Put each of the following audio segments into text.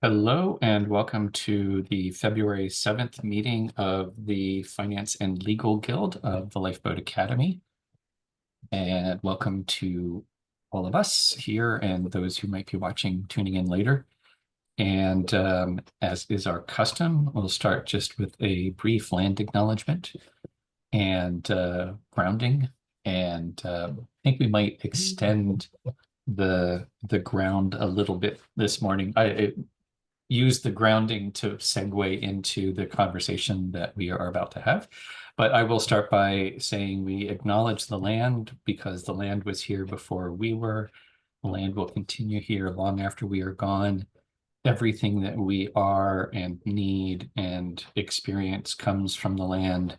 Hello and welcome to the February 7th meeting of the Finance and Legal Guild of the Lifeboat Academy. And welcome to all of us here and those who might be watching, tuning in later. And as is our custom, we'll start just with a brief land acknowledgement and grounding. And I think we might extend the ground a little bit this morning. I use the grounding to segue into the conversation that we are about to have. But I will start by saying we acknowledge the land because the land was here before we were. The land will continue here long after we are gone. Everything that we are and need and experience comes from the land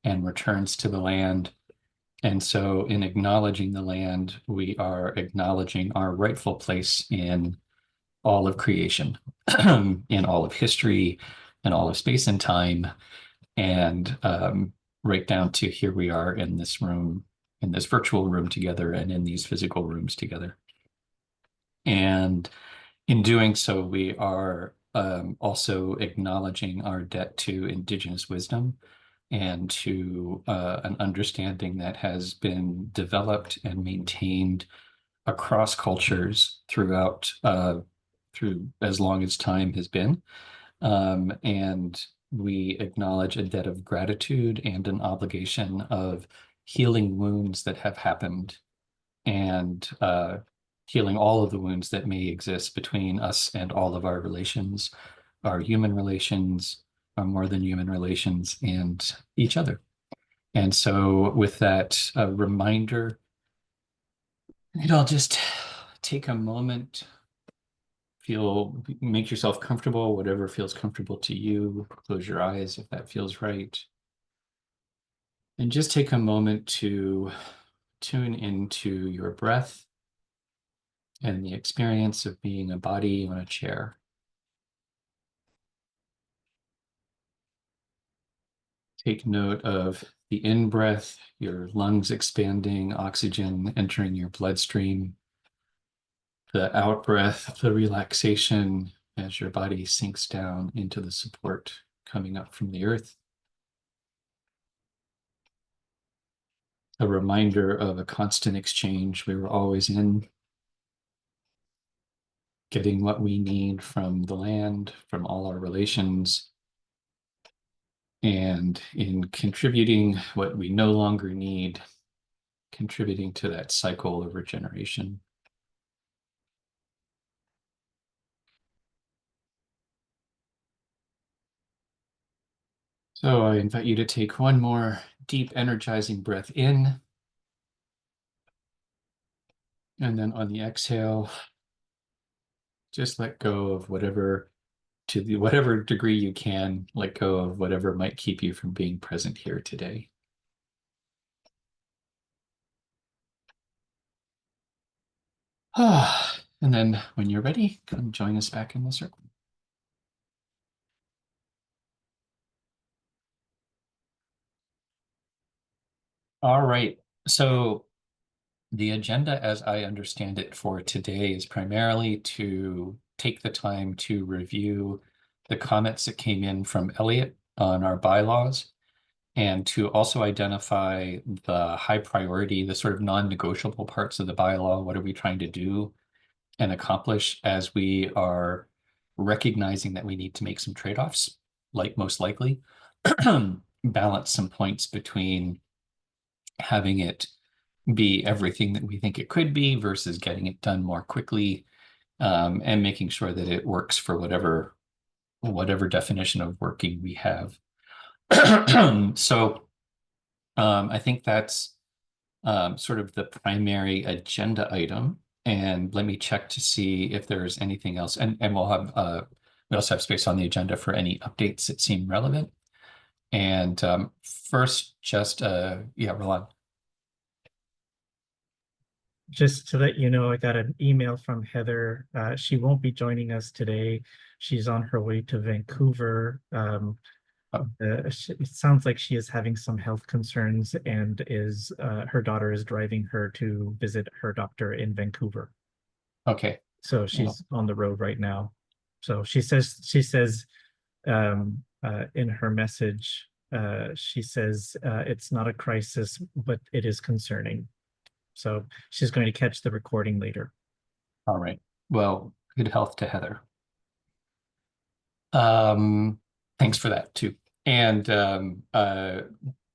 and returns to the land. And so in acknowledging the land, we are acknowledging our rightful place in all of creation, in all of history, in all of space and time, and right down to here we are in this room, in this virtual room together, and in these physical rooms together. And in doing so, we are also acknowledging our debt to Indigenous wisdom and to an understanding that has been developed and maintained across cultures throughout through as long as time has been. And we acknowledge a debt of gratitude and an obligation of healing wounds that have happened and healing all of the wounds that may exist between us and all of our relations, our human relations, our more than human relations, and each other. And so with that reminder, I'll just take a moment, make yourself comfortable, whatever feels comfortable to you. Close your eyes if that feels right. And just take a moment to tune into your breath and the experience of being a body on a chair. Take note of the in-breath, your lungs expanding, oxygen entering your bloodstream. The out-breath, the relaxation as your body sinks down into the support coming up from the earth. A reminder of a constant exchange we were always in, getting what we need from the land, from all our relations, and in contributing what we no longer need, contributing to that cycle of regeneration. So I invite you to take one more deep, energizing breath in. And then on the exhale, just let go of whatever, whatever degree you can, let go of whatever might keep you from being present here today. And then when you're ready, come join us back in the circle. All right. So the agenda, as I understand it for today, is primarily to take the time to review the comments that came in from Elliot on our bylaws and to also identify the high priority, the sort of non-negotiable parts of the bylaw. What are we trying to do and accomplish as we are recognizing that we need to make some trade-offs, like most likely balance some points between having it be everything that we think it could be versus getting it done more quickly, and making sure that it works for whatever definition of working we have. So I think that's sort of the primary agenda item. And let me check to see if there's anything else. And we'll have we also have space on the agenda for any updates that seem relevant. And first, just yeah, Roland. Just to let you know, I got an email from Heather. She won't be joining us today. She's on her way to Vancouver. It sounds like she is having some health concerns and is her daughter is driving her to visit her doctor in Vancouver. Okay. So she's on the road right now. So she says in her message, she says it's not a crisis, but it is concerning. So she's going to catch the recording later. All right. Well, good health to Heather. Thanks for that too. And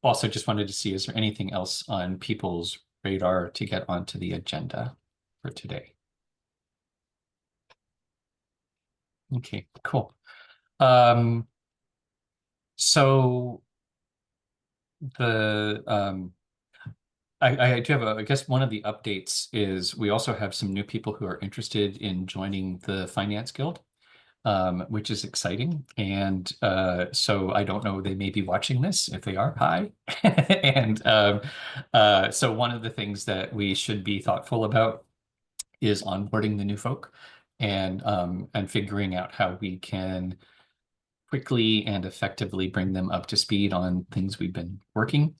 also just wanted to see, is there anything else on people's radar to get onto the agenda for today? Okay, cool. So the I do have I guess one of the updates is we also have some new people who are interested in joining the Finance Guild, which is exciting. And so I don't know, they may be watching this. If they are, hi. And so one of the things that we should be thoughtful about is onboarding the new folk and figuring out how we can quickly and effectively bring them up to speed on things we've been working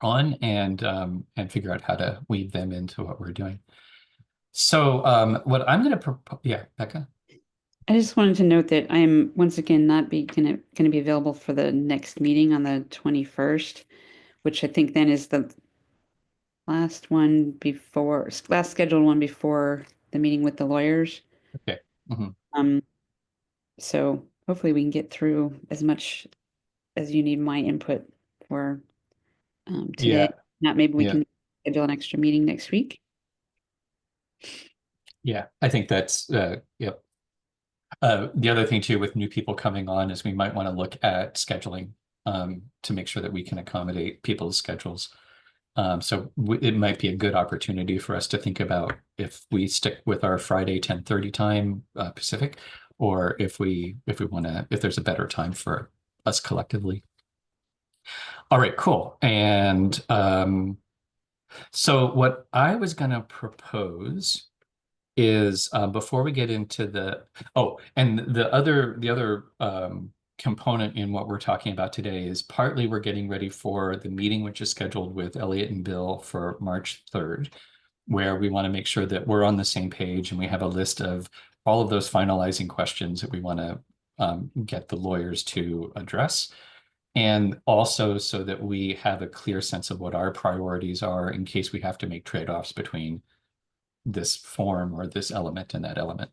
on and figure out how to weave them into what we're doing. So what I'm going to propose, yeah, Becca. I just wanted to note that I am once again not be gonna be available for the next meeting on the 21st, which I think then is the last scheduled one before the meeting with the lawyers. Okay. Mhm. Um, so hopefully we can get through as much as you need my input for today. Yeah, Not maybe we yeah, can schedule an extra meeting next week. yeah. I think that's yep. The other thing too with new people coming on is we might want to look at scheduling to make sure that we can accommodate people's schedules. So it might be a good opportunity for us to think about if we stick with our Friday 10:30 time Pacific, or if we want to if there's a better time for us collectively. All right, cool. And so what I was going to propose is before we get into and the other component in what we're talking about today is partly we're getting ready for the meeting which is scheduled with Elliot and Bill for March 3rd, where we want to make sure that we're on the same page and we have a list of all of those finalizing questions that we want to get the lawyers to address. And also so that we have a clear sense of what our priorities are in case we have to make trade-offs between this form or this element and that element.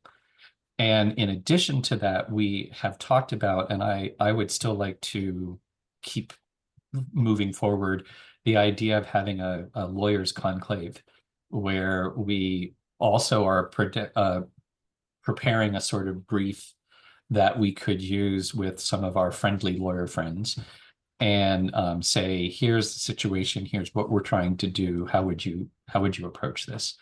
And in addition to that, we have talked about, and I would still like to keep moving forward, the idea of having a lawyers conclave where we also are preparing a sort of brief that we could use with some of our friendly lawyer friends and say, here's the situation, here's what we're trying to do. How would you approach this?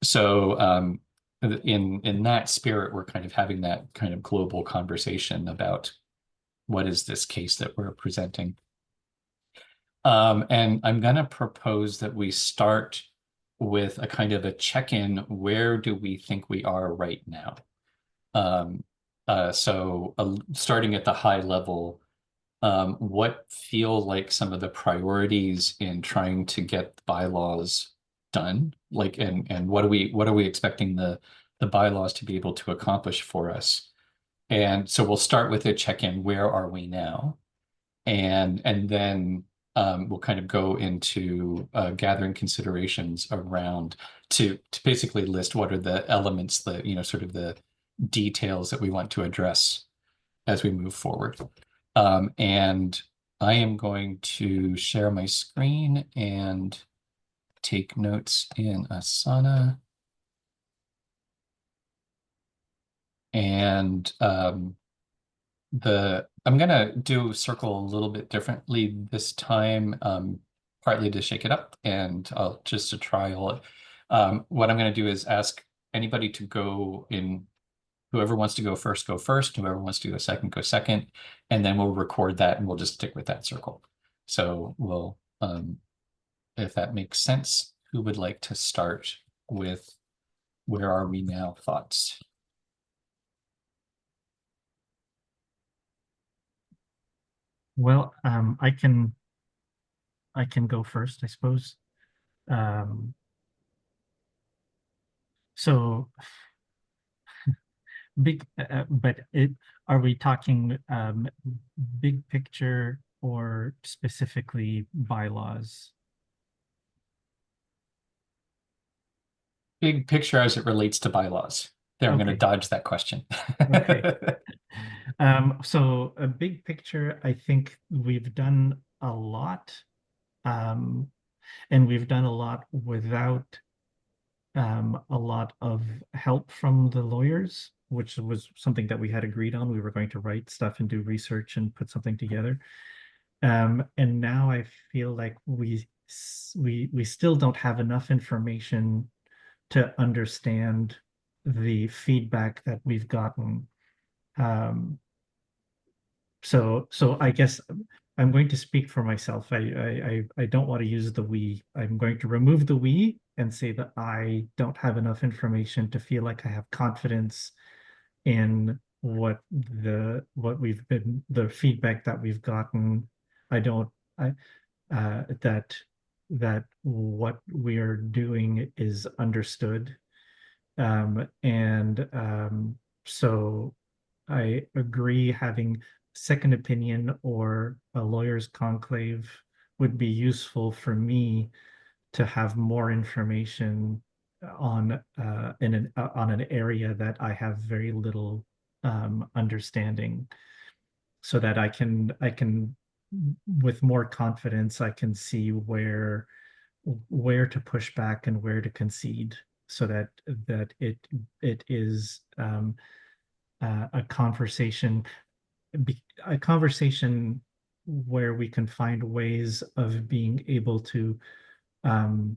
So in that spirit, we're kind of having that kind of global conversation about what is this case that we're presenting. And I'm going to propose that we start with a kind of a check-in. Where do we think we are right now? So starting at the high level, what feel like some of the priorities in trying to get bylaws done? Like, and what are we expecting the bylaws to be able to accomplish for us? And so we'll start with a check-in. Where are we now? And then we'll kind of go into gathering considerations around to basically list what are the elements that, sort of the details that we want to address as we move forward. And I am going to share my screen and take notes in Asana. And I'm gonna do circle a little bit differently this time, partly to shake it up and just to trial it. What I'm gonna do is ask anybody to go in. Whoever wants to go first, whoever wants to go second, and then we'll record that and we'll just stick with that circle. So we'll, if that makes sense, who would like to start with where are we now thoughts? Well, I can go first, I suppose. Um, so are we talking big picture or specifically bylaws? Big picture as it relates to bylaws. There, I'm going to Okay. dodge that question. Okay. So a big picture, I think we've done a lot, and we've done a lot without a lot of help from the lawyers, which was something that we had agreed on. We were going to write stuff and do research and put something together. And now I feel like we still don't have enough information to understand the feedback that we've gotten. So I guess I'm going to speak for myself. I don't want to use the we. I'm going to remove the we and say that I don't have enough information to feel like I have confidence in the feedback that we've gotten. I don't I that what we are doing is understood. So I agree having second opinion or a lawyer's conclave would be useful for me to have more information on on an area that I have very little understanding, so that I can with more confidence I can see where to push back and where to concede, so that it is a conversation where we can find ways of being able to um,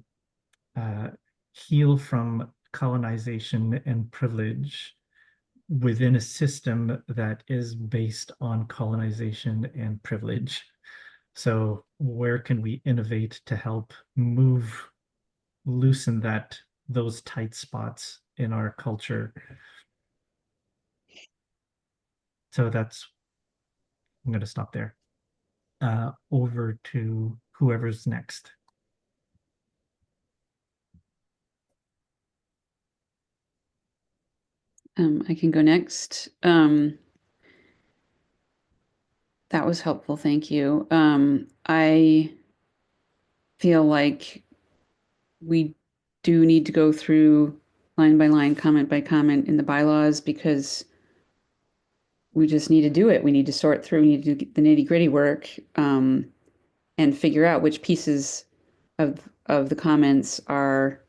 uh, heal from colonization and privilege within a system that is based on colonization and privilege. So where can we innovate to help loosen those tight spots in our culture? So I'm going to stop there. Over to whoever's next. I can go next. That was helpful. Thank you. I feel like we do need to go through line by line, comment by comment in the bylaws, because we just need to do it. We need to sort through, we need to do the nitty gritty work, and figure out which pieces of the comments are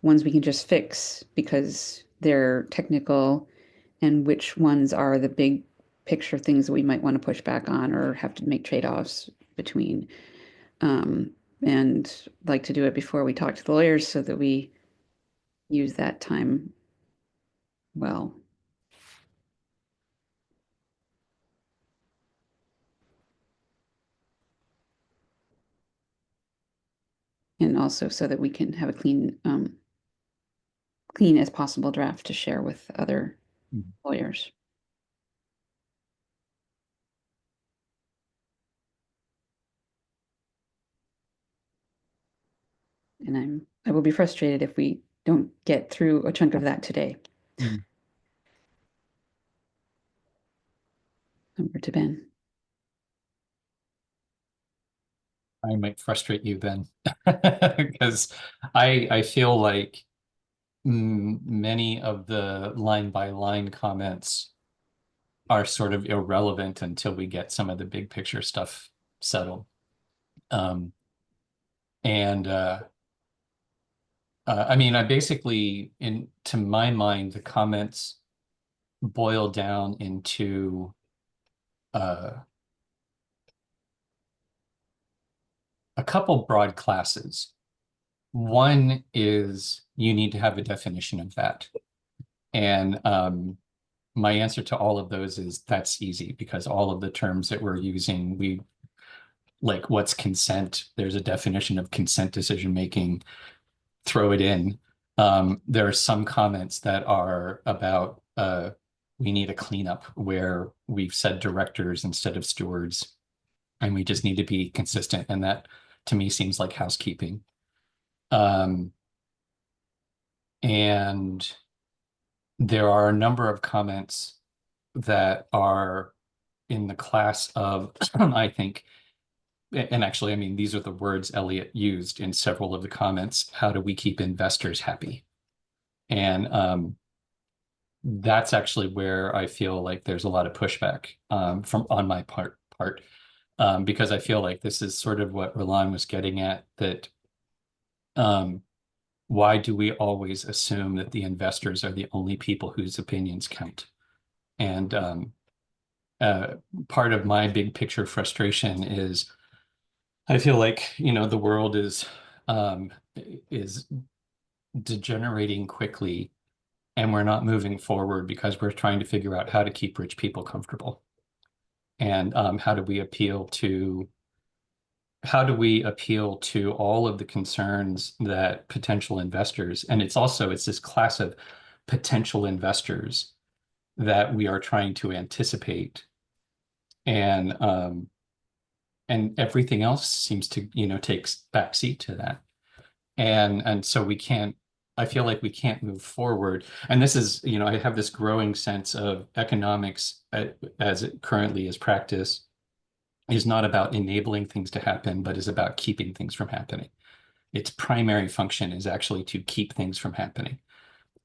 ones we can just fix because they're technical, and which ones are the big picture things that we might want to push back on or have to make trade-offs between. And like to do it before we talk to the lawyers so that we use that time well. And also so that we can have a clean as possible draft to share with other lawyers. And I will be frustrated if we don't get through a chunk of that today. Over to Ben. I might frustrate you then, because I feel like many of the line by line comments are sort of irrelevant until we get some of the big picture stuff settled. I mean, I basically, to my mind, the comments boil down into a couple broad classes. One is you need to have a definition of that. And my answer to all of those is that's easy, because all of the terms that we're using, like what's consent, there's a definition of consent decision making, throw it in. There are some comments that are about we need a cleanup where we've said directors instead of stewards, and we just need to be consistent. And that to me seems like housekeeping. And there are a number of comments that are in the class of, I think, and actually, I mean, these are the words Elliot used in several of the comments. How do we keep investors happy? And that's actually where I feel like there's a lot of pushback from on my part, because I feel like this is sort of what Roland was getting at, that why do we always assume that the investors are the only people whose opinions count? And part of my big picture frustration is I feel like, the world is degenerating quickly, and we're not moving forward because we're trying to figure out how to keep rich people comfortable. And how do we appeal to all of the concerns that potential investors, and it's this class of potential investors that we are trying to anticipate. And everything else seems to, takes backseat to that. And so I feel like we can't move forward. And this is, I have this growing sense of economics as it currently is practiced is not about enabling things to happen, but is about keeping things from happening. Its primary function is actually to keep things from happening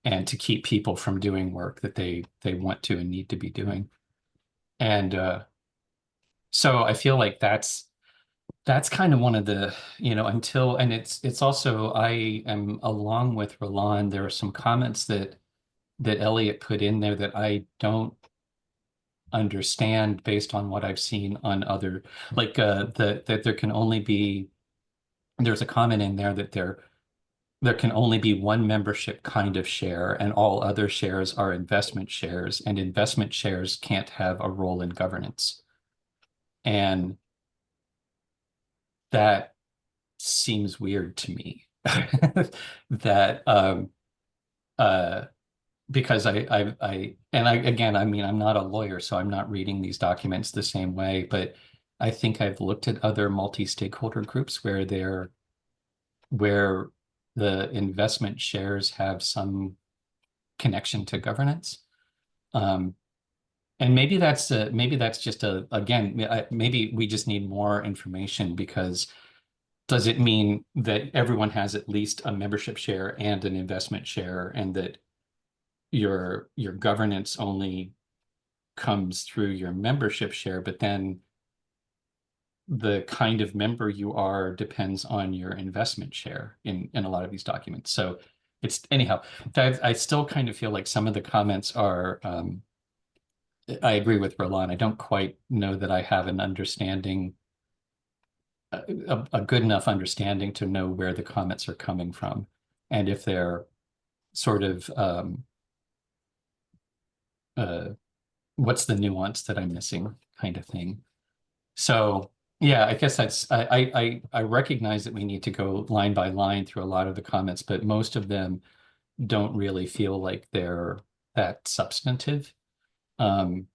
and to keep people from doing work that they want to and need to be doing. And so I feel like that's kind of one of the, and it's also, I am along with Roland, there are some comments that Elliot put in there that I don't understand based on what I've seen on other, like that there can only be, there's a comment in there that there can only be one membership kind of share, and all other shares are investment shares, and investment shares can't have a role in governance. And that seems weird to me. That because again, I mean, I'm not a lawyer, so I'm not reading these documents the same way, but I think I've looked at other multi-stakeholder groups where the investment shares have some connection to governance. And maybe that's just again, maybe we just need more information, because does it mean that everyone has at least a membership share and an investment share, and that your governance only comes through your membership share, but then the kind of member you are depends on your investment share in a lot of these documents. So it's anyhow, I still kind of feel like some of the comments are, I agree with Roland. I don't quite know that I have an understanding, a good enough understanding to know where the comments are coming from, and if they're sort of what's the nuance that I'm missing, kind of thing. So yeah, I guess that's I recognize that we need to go line by line through a lot of the comments, but most of them don't really feel like they're that substantive. And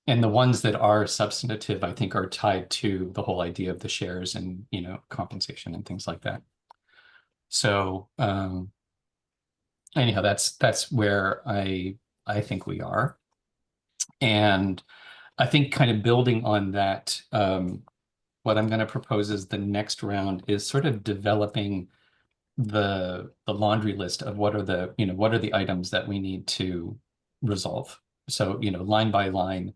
the ones that are substantive, I think, are tied to the whole idea of the shares and, compensation and things like that. So anyhow, that's where I think we are. And I think kind of building on that, what I'm going to propose is the next round is sort of developing the laundry list of what are the items that we need to resolve. So, line by line,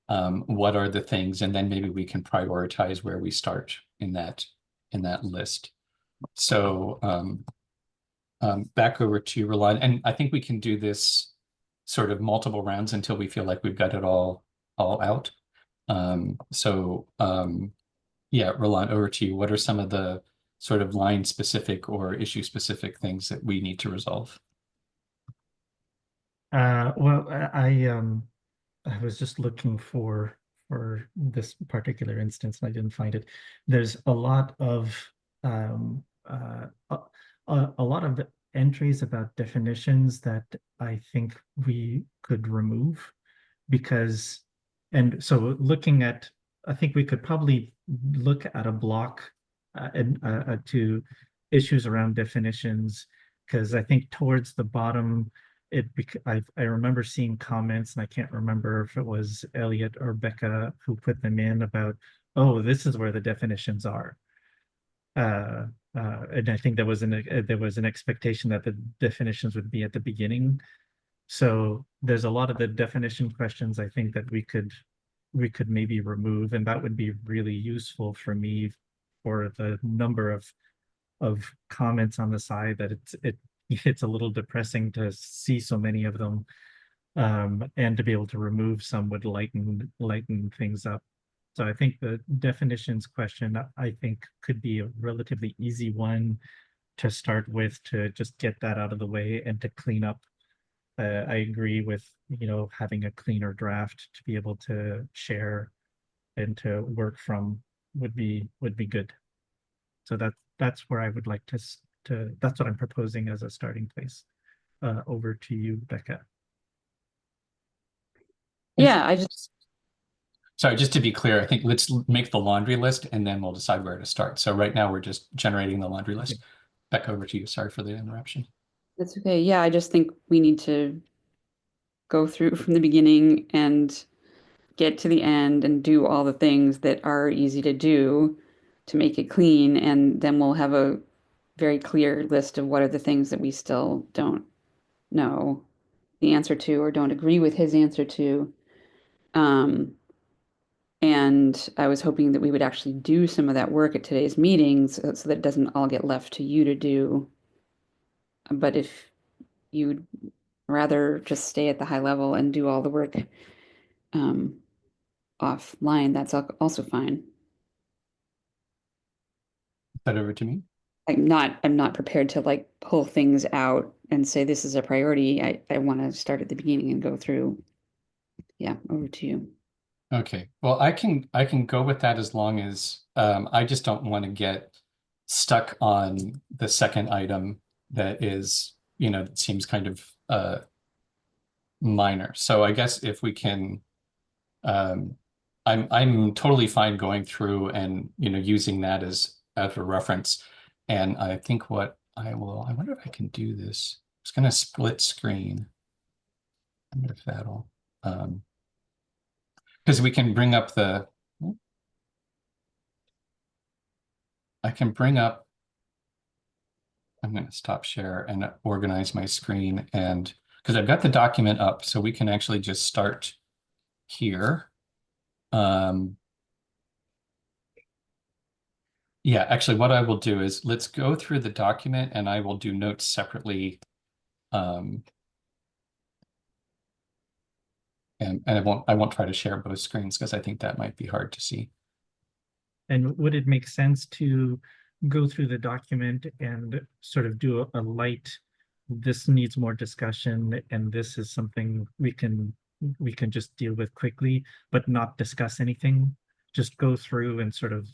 what are the things, and then maybe we can prioritize where we start in that list. So back over to Roland, and I think we can do this sort of multiple rounds until we feel like we've got it all out. Yeah, Roland, over to you. What are some of the sort of line specific or issue specific things that we need to resolve? Well, I was just looking for this particular instance and I didn't find it. There's a lot of a lot of entries about definitions that I think we could remove, because, and so looking at, I think we could probably look at a block to issues around definitions, because I think towards the bottom I remember seeing comments, and I can't remember if it was Elliot or Becca who put them in about, oh, this is where the definitions are. And I think there was an expectation that the definitions would be at the beginning. So there's a lot of the definition questions I think that we could maybe remove, and that would be really useful for me for the number of comments on the side that it's a little depressing to see so many of them. And to be able to remove some would lighten things up. So I think the definitions question, I think, could be a relatively easy one to start with, to just get that out of the way and to clean up. I agree with, having a cleaner draft to be able to share and to work from would be good. So that's where I would like to that's what I'm proposing as a starting place. Over to you, Becca. Yeah, I just, Sorry, just to be clear, I think let's make the laundry list and then we'll decide where to start. So right now we're just generating the laundry list. Okay. Back over to you. Sorry for the interruption. that's okay. Yeah, I just think we need to go through from the beginning and get to the end and do all the things that are easy to do to make it clean. And then we'll have a very clear list of what are the things that we still don't know the answer to or don't agree with his answer to. And I was hoping that we would actually do some of that work at today's meetings so that it doesn't all get left to you to do. But if you'd rather just stay at the high level and do all the work offline, that's also fine. That over to me. I'm not prepared to like pull things out and say this is a priority. I want to start at the beginning and go through. Yeah, over to you. Okay. Well, I can go with that as long as I just don't want to get stuck on the second item that is, that seems kind of minor. So I guess if we can, I'm totally fine going through and using that as a reference. And I think I wonder if I can do this. It's going to split screen. I wonder if that'll, because we can bring up I can bring up, I'm going to stop share and organize my screen, and because I've got the document up, so we can actually just start here. Yeah, actually what I will do is let's go through the document and I will do notes separately. And I won't try to share both screens because I think that might be hard to see. And would it make sense to go through the document and sort of do a light, this needs more discussion, and this is something we can just deal with quickly, but not discuss anything? Just go through and sort of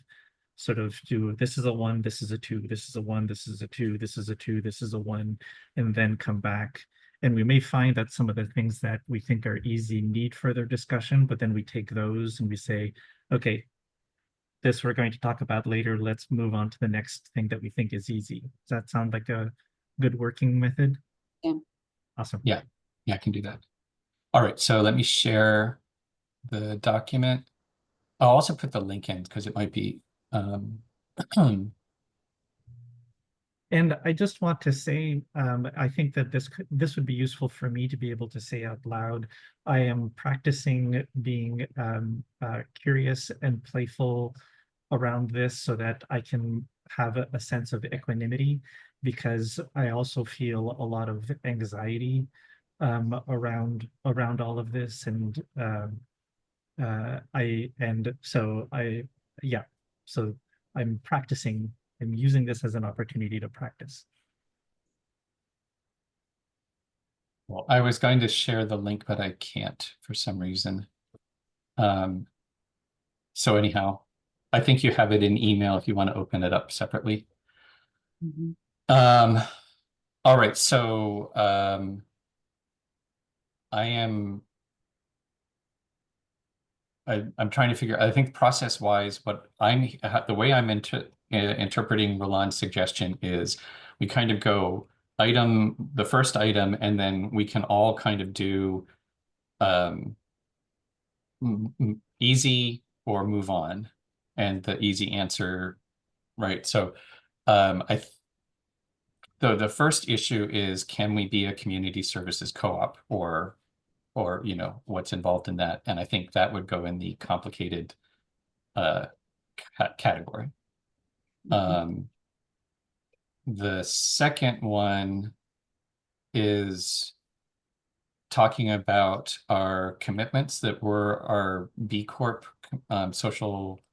do, this is a 1, this is a 2, this is a 1, this is a 2, this is a 2, this is a 1, and then come back. And we may find that some of the things that we think are easy need further discussion, but then we take those and we say, okay, this we're going to talk about later. Let's move on to the next thing that we think is easy. Does that sound like a good working method? Yeah. Awesome. Yeah, I can do that. All right, so let me share the document. I'll also put the link in because it might be And I just want to say, I think that this would be useful for me to be able to say out loud. I am practicing being curious and playful around this so that I can have a sense of equanimity, because I also feel a lot of anxiety around all of this, and so I'm practicing. I'm using this as an opportunity to practice. well, I was going to share the link, but I can't for some reason. So anyhow, I think you have it in email if you want to open it up separately. Mm-hmm. All right, so I'm trying to figure, I think process-wise, the way I'm interpreting Roland's suggestion is we kind of go the first item, and then we can all kind of do um, easy or move on, and the easy answer, right? So I the first issue is, can we be a community services co-op, or what's involved in that? And I think that would go in the complicated uh, category. Um, the second one is talking about our commitments that were our B Corp social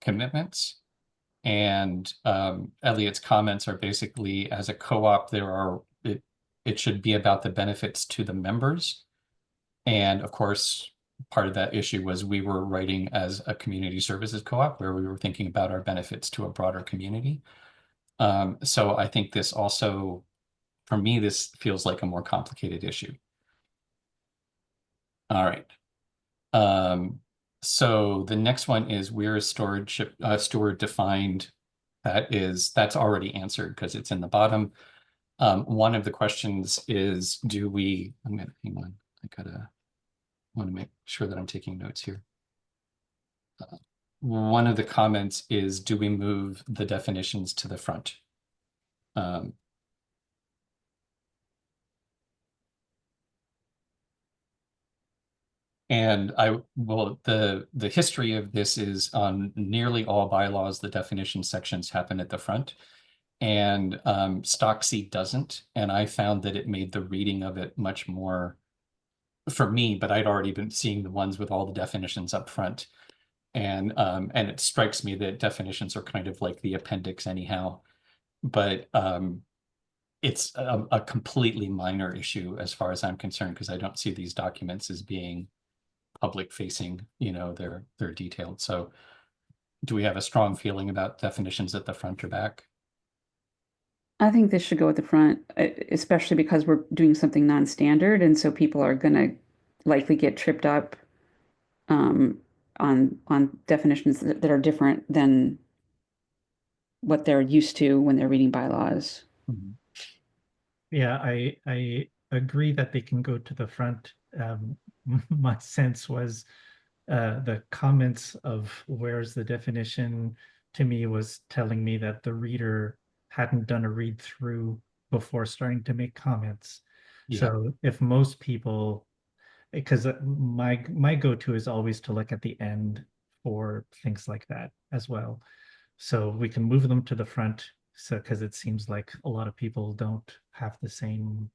commitments. And Elliot's comments are basically, as a co-op, it should be about the benefits to the members. And of course, part of that issue was we were writing as a community services co-op where we were thinking about our benefits to a broader community. So I think this also, for me, this feels like a more complicated issue. All right. So the next one is, where is steward defined? That's already answered because it's in the bottom. One of the questions is, hang on, want to make sure that I'm taking notes here. One of the comments is, do we move the definitions to the front? And the history of this is, on nearly all bylaws, the definition sections happen at the front, and Stocksy doesn't. And I found that it made the reading of it much more, for me, but I'd already been seeing the ones with all the definitions up front. And it strikes me that definitions are kind of like the appendix anyhow, but it's a completely minor issue as far as I'm concerned, because I don't see these documents as being public facing, they're detailed. So do we have a strong feeling about definitions at the front or back? I think this should go at the front, especially because we're doing something non-standard, and so people are going to likely get tripped up on definitions that are different than what they're used to when they're reading bylaws. Mm-hmm. Yeah, I agree that they can go to the front. My sense was the comments of where's the definition to me was telling me that the reader hadn't done a read through before starting to make comments. Yeah. So if most people, because my go-to is always to look at the end for things like that as well. So we can move them to the front, so because it seems like a lot of people don't have the same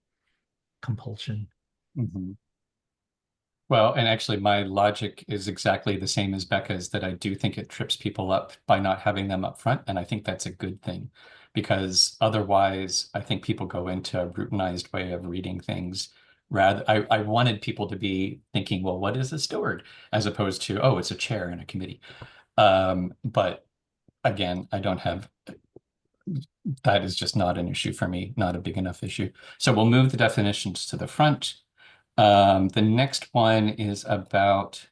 compulsion. Mm-hmm. Well, and actually my logic is exactly the same as Becca's, that I do think it trips people up by not having them up front. And I think that's a good thing, because otherwise I think people go into a routinized way of reading things. I wanted people to be thinking, well, what is a steward? As opposed to, oh, it's a chair in a committee. But again, that is just not an issue for me, not a big enough issue. So we'll move the definitions to the front. The next one is about,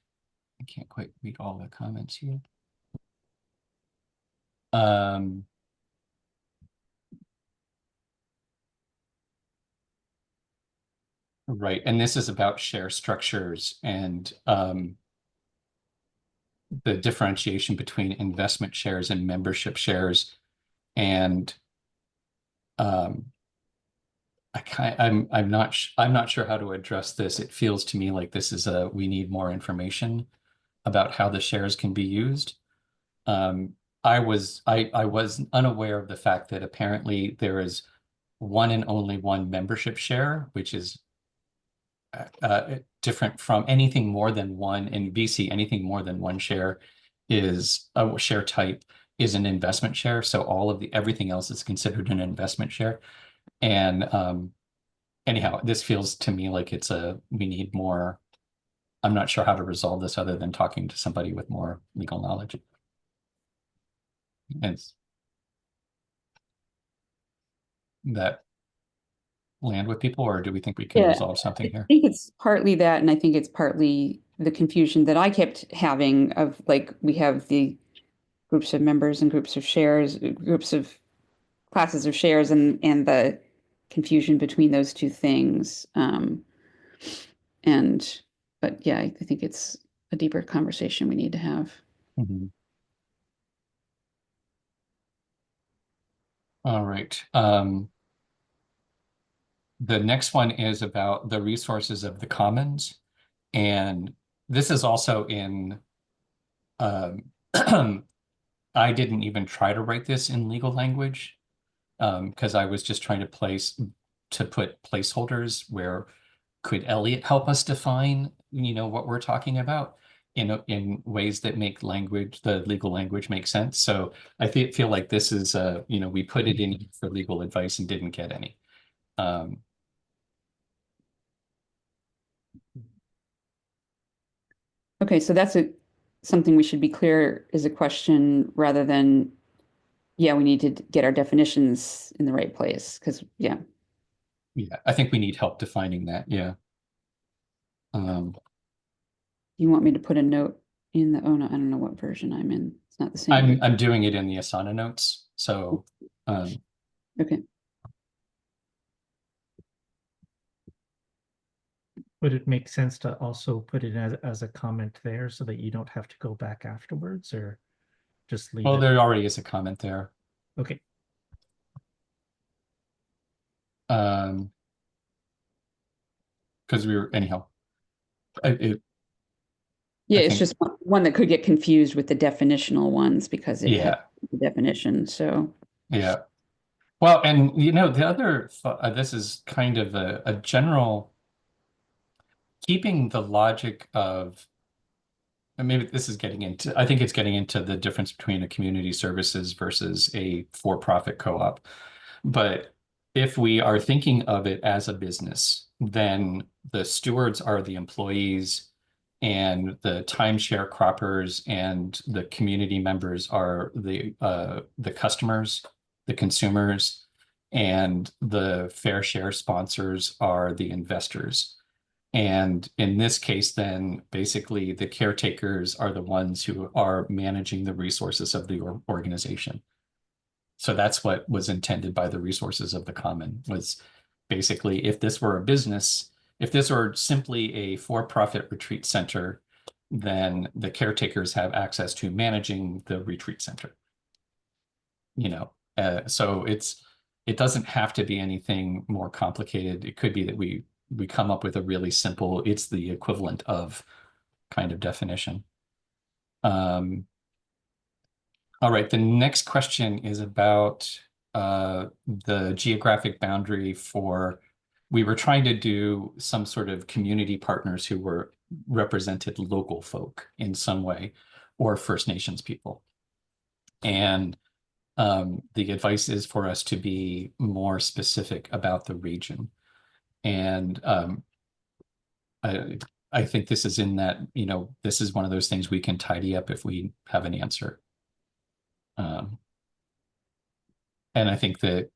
I can't quite read all the comments here. Right, and this is about share structures and the differentiation between investment shares and membership shares. And I'm not sure how to address this. It feels to me like this is we need more information about how the shares can be used. I was unaware of the fact that apparently there is one and only one membership share, which is different from anything more than one. In BC, anything more than one share is a share type is an investment share. So everything else is considered an investment share. And anyhow, this feels to me like we need more. I'm not sure how to resolve this other than talking to somebody with more legal knowledge. That land with people, or do we think we can resolve something here? I think it's partly that, and I think it's partly the confusion that I kept having of, like, we have the groups of members and groups of shares, groups of classes of shares, and the confusion between those two things. But yeah, I think it's a deeper conversation we need to have. Mhm. All right. The next one is about the resources of the commons. And this is also in, um, I didn't even try to write this in legal language because I was just trying to put placeholders where could Elliot help us define, what we're talking about in ways that make the legal language make sense. So I feel like this is, we put it in for legal advice and didn't get any. Okay, so that's something we should be clear is a question rather than, yeah, we need to get our definitions in the right place because, yeah. Yeah, I think we need help defining that. Yeah. You want me to put a note in the, oh no, I don't know what version I'm in. It's not the same. I'm doing it in the Asana notes. So, Okay. Would it make sense to also put it as a comment there so that you don't have to go back afterwards, or just leave well, it? there already is a comment there. Okay. Because anyhow, Yeah, I it's think, just one that could get confused with the definitional ones because it has yeah, the definition. So, yeah. Well, and the other, this is kind of a general, keeping the logic of, and maybe this is I think it's getting into the difference between a community services versus a for-profit co-op. But if we are thinking of it as a business, then the stewards are the employees and the timeshare croppers and the community members are the customers, the consumers, and the fair share sponsors are the investors. And in this case, then basically the caretakers are the ones who are managing the resources of the organization. So that's what was intended by the resources of the common, was basically if this were a business, if this were simply a for-profit retreat center, then the caretakers have access to managing the retreat center. So it doesn't have to be anything more complicated. It could be that we come up with a really simple, it's the equivalent of kind of definition. All right, the next question is about the geographic boundary we were trying to do some sort of community partners who represented local folk in some way, or First Nations people. And the advice is for us to be more specific about the region. And I think this is in that, this is one of those things we can tidy up if we have an answer. And I think that,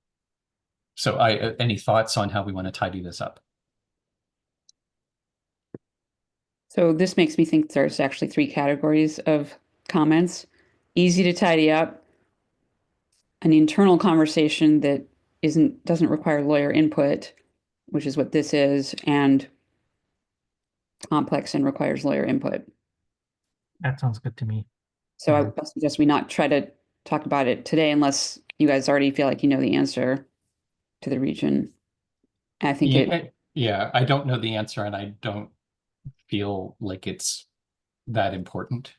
so any thoughts on how we want to tidy this up? so this makes me think there's actually three categories of comments. Easy to tidy up, an internal conversation that doesn't require lawyer input, which is what this is, and complex and requires lawyer input. That sounds good to me. So I suggest we not try to talk about it today unless you guys already feel like you know the answer to the region. I think I don't know the answer, and I don't feel like it's that important,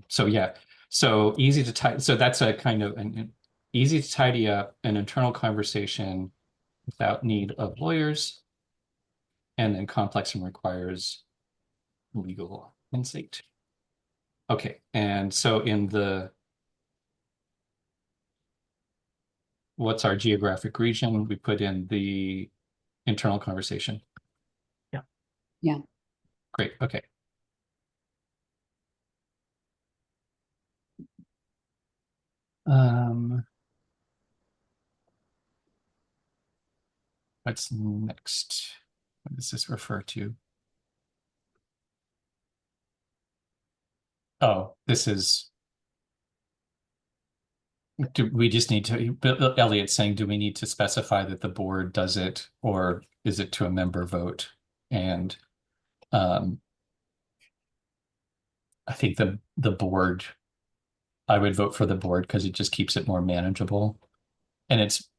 So yeah, so easy to tidy. So that's a kind of an easy to tidy up, an internal conversation without need of lawyers, and then complex and requires legal insight. Okay, and so what's our geographic region? We put in the internal conversation. Yeah. Yeah. Great, okay. What's next? What does this refer to? Oh, this is Do we just need to, Elliot's saying, do we need to specify that the board does it, or is it to a member vote? And I think the board, I would vote for the board because it just keeps it more manageable. And it's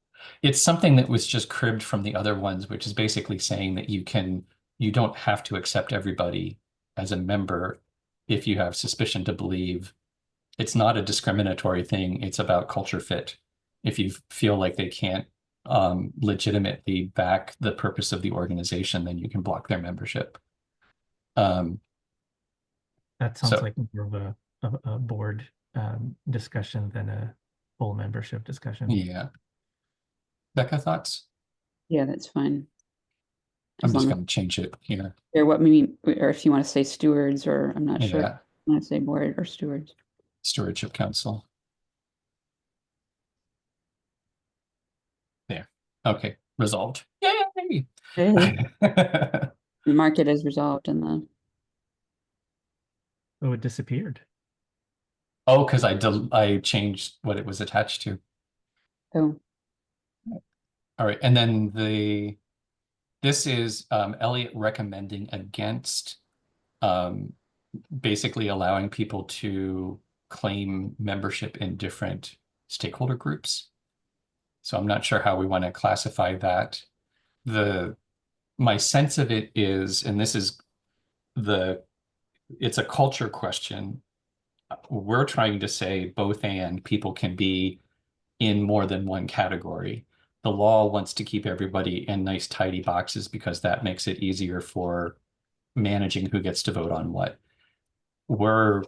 something that was just cribbed from the other ones, which is basically saying that you don't have to accept everybody as a member if you have suspicion to believe. It's not a discriminatory thing. It's about culture fit. If you feel like they can't legitimately back the purpose of the organization, then you can block their membership. That sounds So like more of a board discussion than a full membership discussion. yeah. Becca, thoughts? Yeah, that's fine. I'm As just long going to change it here. as, or what maybe, or if you want to say stewards, or I'm not sure. Yeah, I want to say board or stewards. Stewardship Council. There. Okay, resolved. Yay! Mark it as resolved in the, Oh, it disappeared. Oh, because I changed what it was attached to. oh, All right, and then this is Elliot recommending against basically allowing people to claim membership in different stakeholder groups. So I'm not sure how we want to classify that. My sense of it is, and this is it's a culture question. We're trying to say both and people can be in more than one category. The law wants to keep everybody in nice, tidy boxes because that makes it easier for managing who gets to vote on what. We're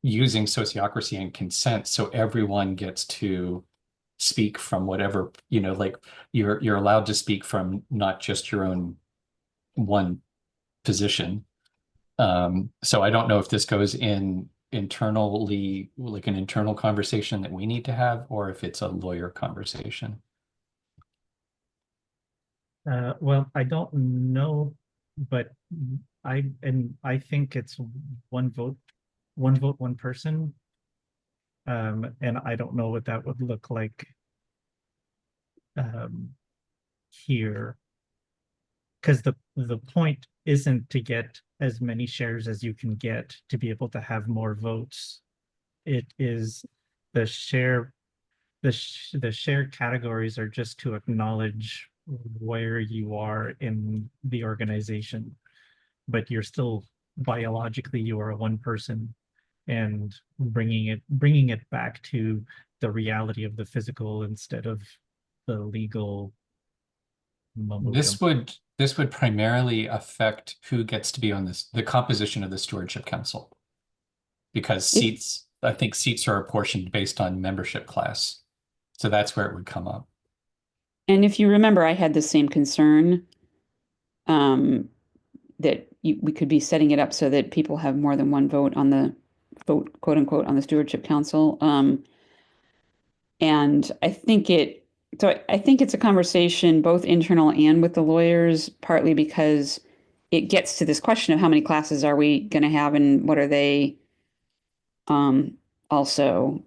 using sociocracy and consent so everyone gets to speak from whatever, like you're allowed to speak from not just your own one position. So I don't know if this goes in internally, like an internal conversation that we need to have, or if it's a lawyer conversation. Well, I don't know, but I think it's one vote, one person. And I don't know what that would look like um, here. Because the point isn't to get as many shares as you can get to be able to have more votes. It is the share the shared categories are just to acknowledge where you are in the organization, but you're still biologically you are a one person, and bringing it back to the reality of the physical instead of the legal mumbo This jumbo. would primarily affect who gets to be on the composition of the stewardship council. Because if, I think seats are apportioned based on membership class. So that's where it would come up. and if you remember, I had the same concern, that we could be setting it up so that people have more than one vote on the vote, quote unquote, on the stewardship council. And I think it's a conversation both internal and with the lawyers, partly because it gets to this question of how many classes are we going to have and what are they, also.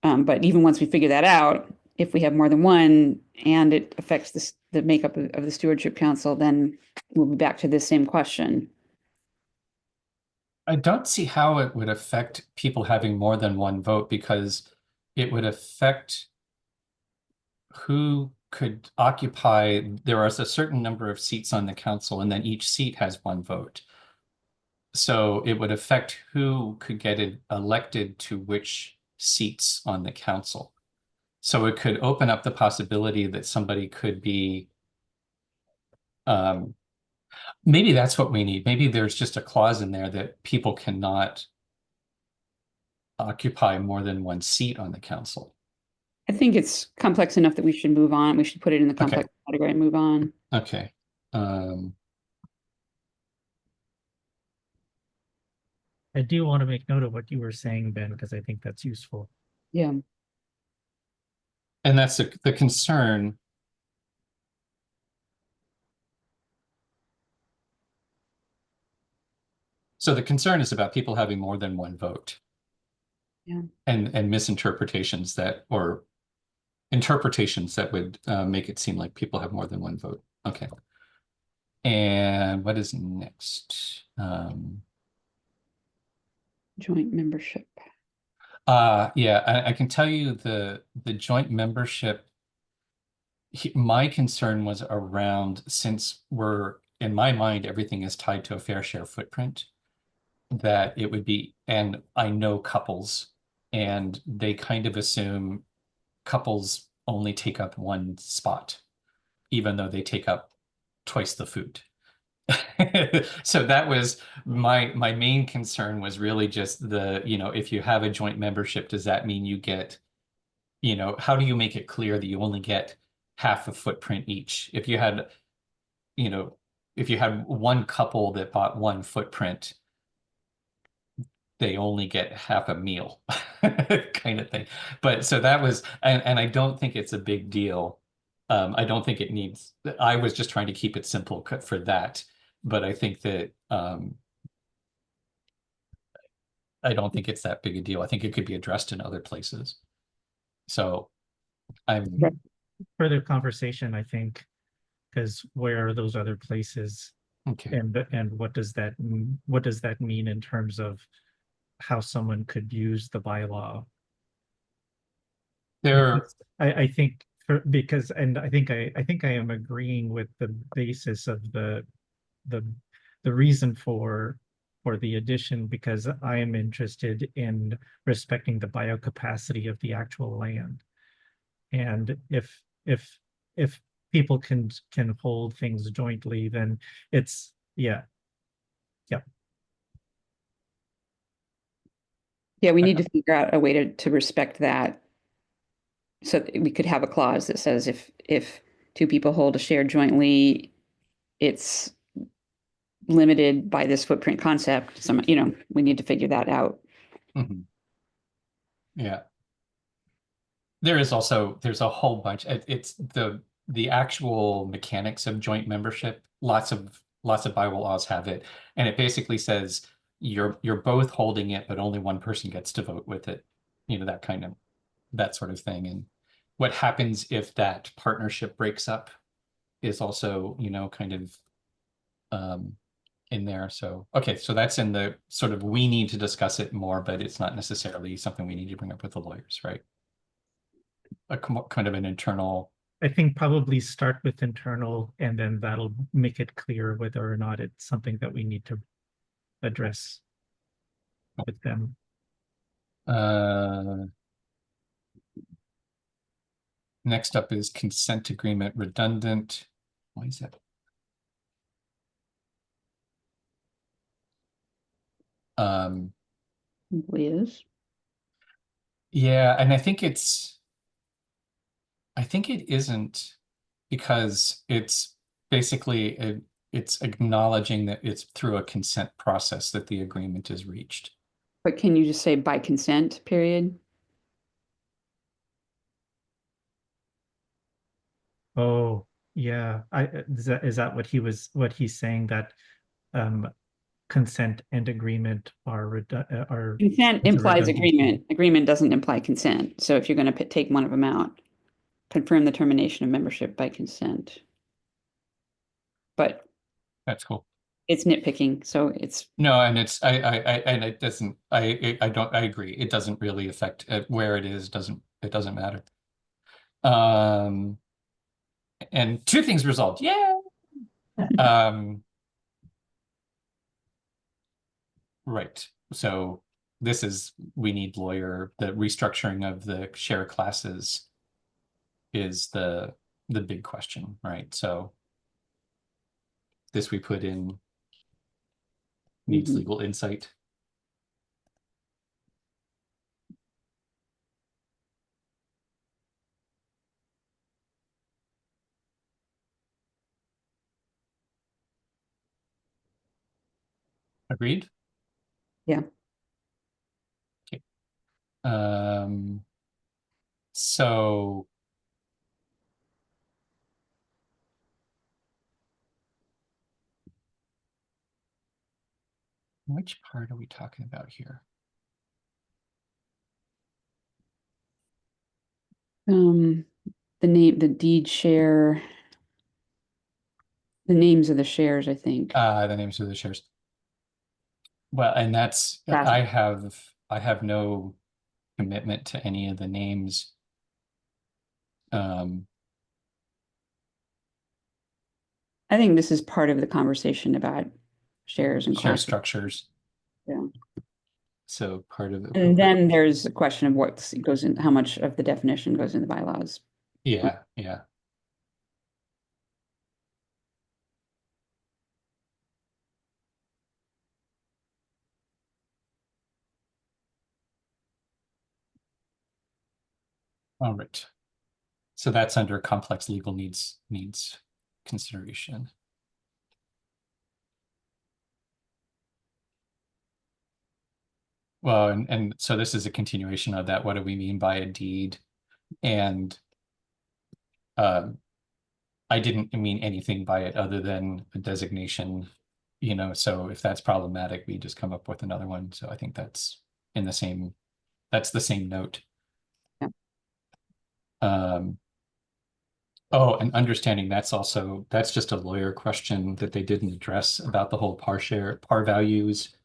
But even once we figure that out, if we have more than one and it affects the makeup of the stewardship council, then we'll be back to this same question. I don't see how it would affect people having more than one vote because it would affect who could occupy. There is a certain number of seats on the council, and then each seat has one vote. So it would affect who could get elected to which seats on the council. So it could open up the possibility that somebody could be, maybe that's what we need. Maybe there's just a clause in there that people cannot occupy more than one seat on the council. I think it's complex enough that we should move on. We should put it in the Okay. complex category and move on. Okay. I do want to make note of what you were saying, Ben, because I think that's useful. Yeah. And that's the concern. So the concern is about people having more than one vote. Yeah. And misinterpretations that, or interpretations that would make it seem like people have more than one vote. Okay. And what is next? Joint membership. Yeah, I can tell you the joint membership. My concern was around, since we're, in my mind, everything is tied to a fair share footprint, that it would be, and I know couples, and they kind of assume couples only take up one spot, even though they take up twice the food. So that was my main concern, was really just the, if you have a joint membership, does that mean you get, how do you make it clear that you only get half a footprint each? If you had, you know, if you had one couple that bought one footprint, they only get half a meal kind of thing. But so that was, and I don't think it's a big deal. I don't think it needs, I was just trying to keep it simple for that. But I think that, I don't think it's that big a deal. I think it could be addressed in other places. So I'm, Right. Further conversation, I think, because where are those other places, okay. and what does that mean in terms of how someone could use the bylaw? There, Because I think because, and I think I am agreeing with the basis of the the reason for the addition, because I am interested in respecting the biocapacity of the actual land. And if people can hold things jointly, then it's, yeah, yeah. Yeah, we need to figure out a way to respect that. So that we could have a clause that says if two people hold a share jointly, it's limited by this footprint concept. Some, we need to figure that out. mhm. Yeah. There's a whole bunch. It's the actual mechanics of joint membership. Lots of bylaws have it, and it basically says you're both holding it, but only one person gets to vote with it. That sort of thing. And what happens if that partnership breaks up is also, kind of in there. So okay, so that's in the sort of, we need to discuss it more, but it's not necessarily something we need to bring up with the lawyers, right? Kind of an internal. I think probably start with internal, and then that'll make it clear whether or not it's something that we need to address with them. Next up is consent agreement redundant. Why is that? Liz? Yeah, and I think it isn't, because it's basically it's acknowledging that it's through a consent process that the agreement is reached. But can you just say by consent, period? Oh, yeah. Is that what he's saying, that um consent and agreement are Consent it's a implies redundancy? agreement. Agreement doesn't imply consent. So if you're going to take one of them out, confirm the termination of membership by consent. But That's cool. it's nitpicking, so it's No, and and it doesn't, I agree. It doesn't really affect where it is, it doesn't matter. And two things resolved. Yeah. Right. So we need lawyer, the restructuring of the share classes is the big question, right? So this we put in needs mhm. legal insight. Agreed? Yeah. Okay. So which part are we talking about here? The deed share, the names of the shares, I think. The names of the shares. Well, and that's, I have no commitment to any of the names. I think this is part of the conversation about shares and Share classes. structures. Yeah. So part of it. And then there's a question of what goes in, how much of the definition goes in the bylaws. Yeah, yeah. All right. So that's under complex legal needs consideration. Well, and so this is a continuation of that. What do we mean by a deed? And I didn't mean anything by it other than a designation, so if that's problematic, we just come up with another one. So I think that's the same note. Yeah. Oh, and understanding that's just a lawyer question that they didn't address about the whole par values.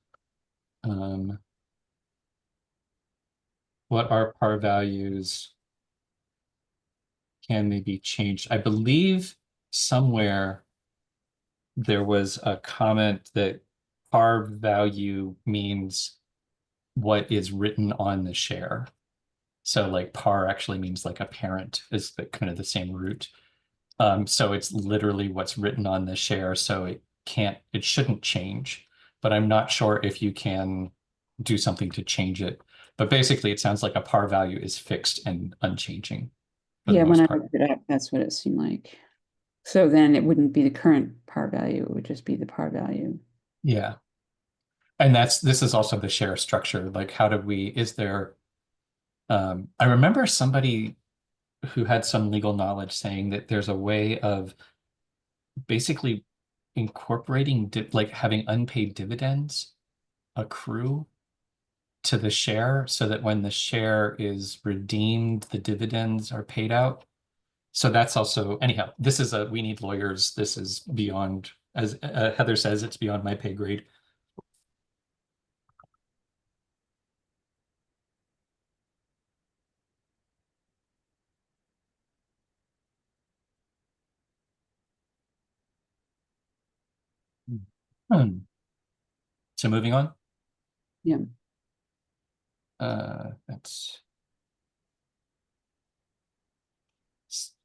What are par values? Can they be changed? I believe somewhere there was a comment that par value means what is written on the share. So like par actually means like a parent is the kind of the same root. So it's literally what's written on the share. So it shouldn't change, but I'm not sure if you can do something to change it. But basically it sounds like a par value is fixed and unchanging for the Yeah, when most I part. looked it up, that's what it seemed like. So then it wouldn't be the current par value, it would just be the par value. Yeah. And this is also the share structure. Like I remember somebody who had some legal knowledge saying that there's a way of basically incorporating like having unpaid dividends accrue to the share so that when the share is redeemed, the dividends are paid out. So that's also, anyhow, we need lawyers. This is beyond, as Heather says, it's beyond my pay grade. Hmm. So moving on. Yeah.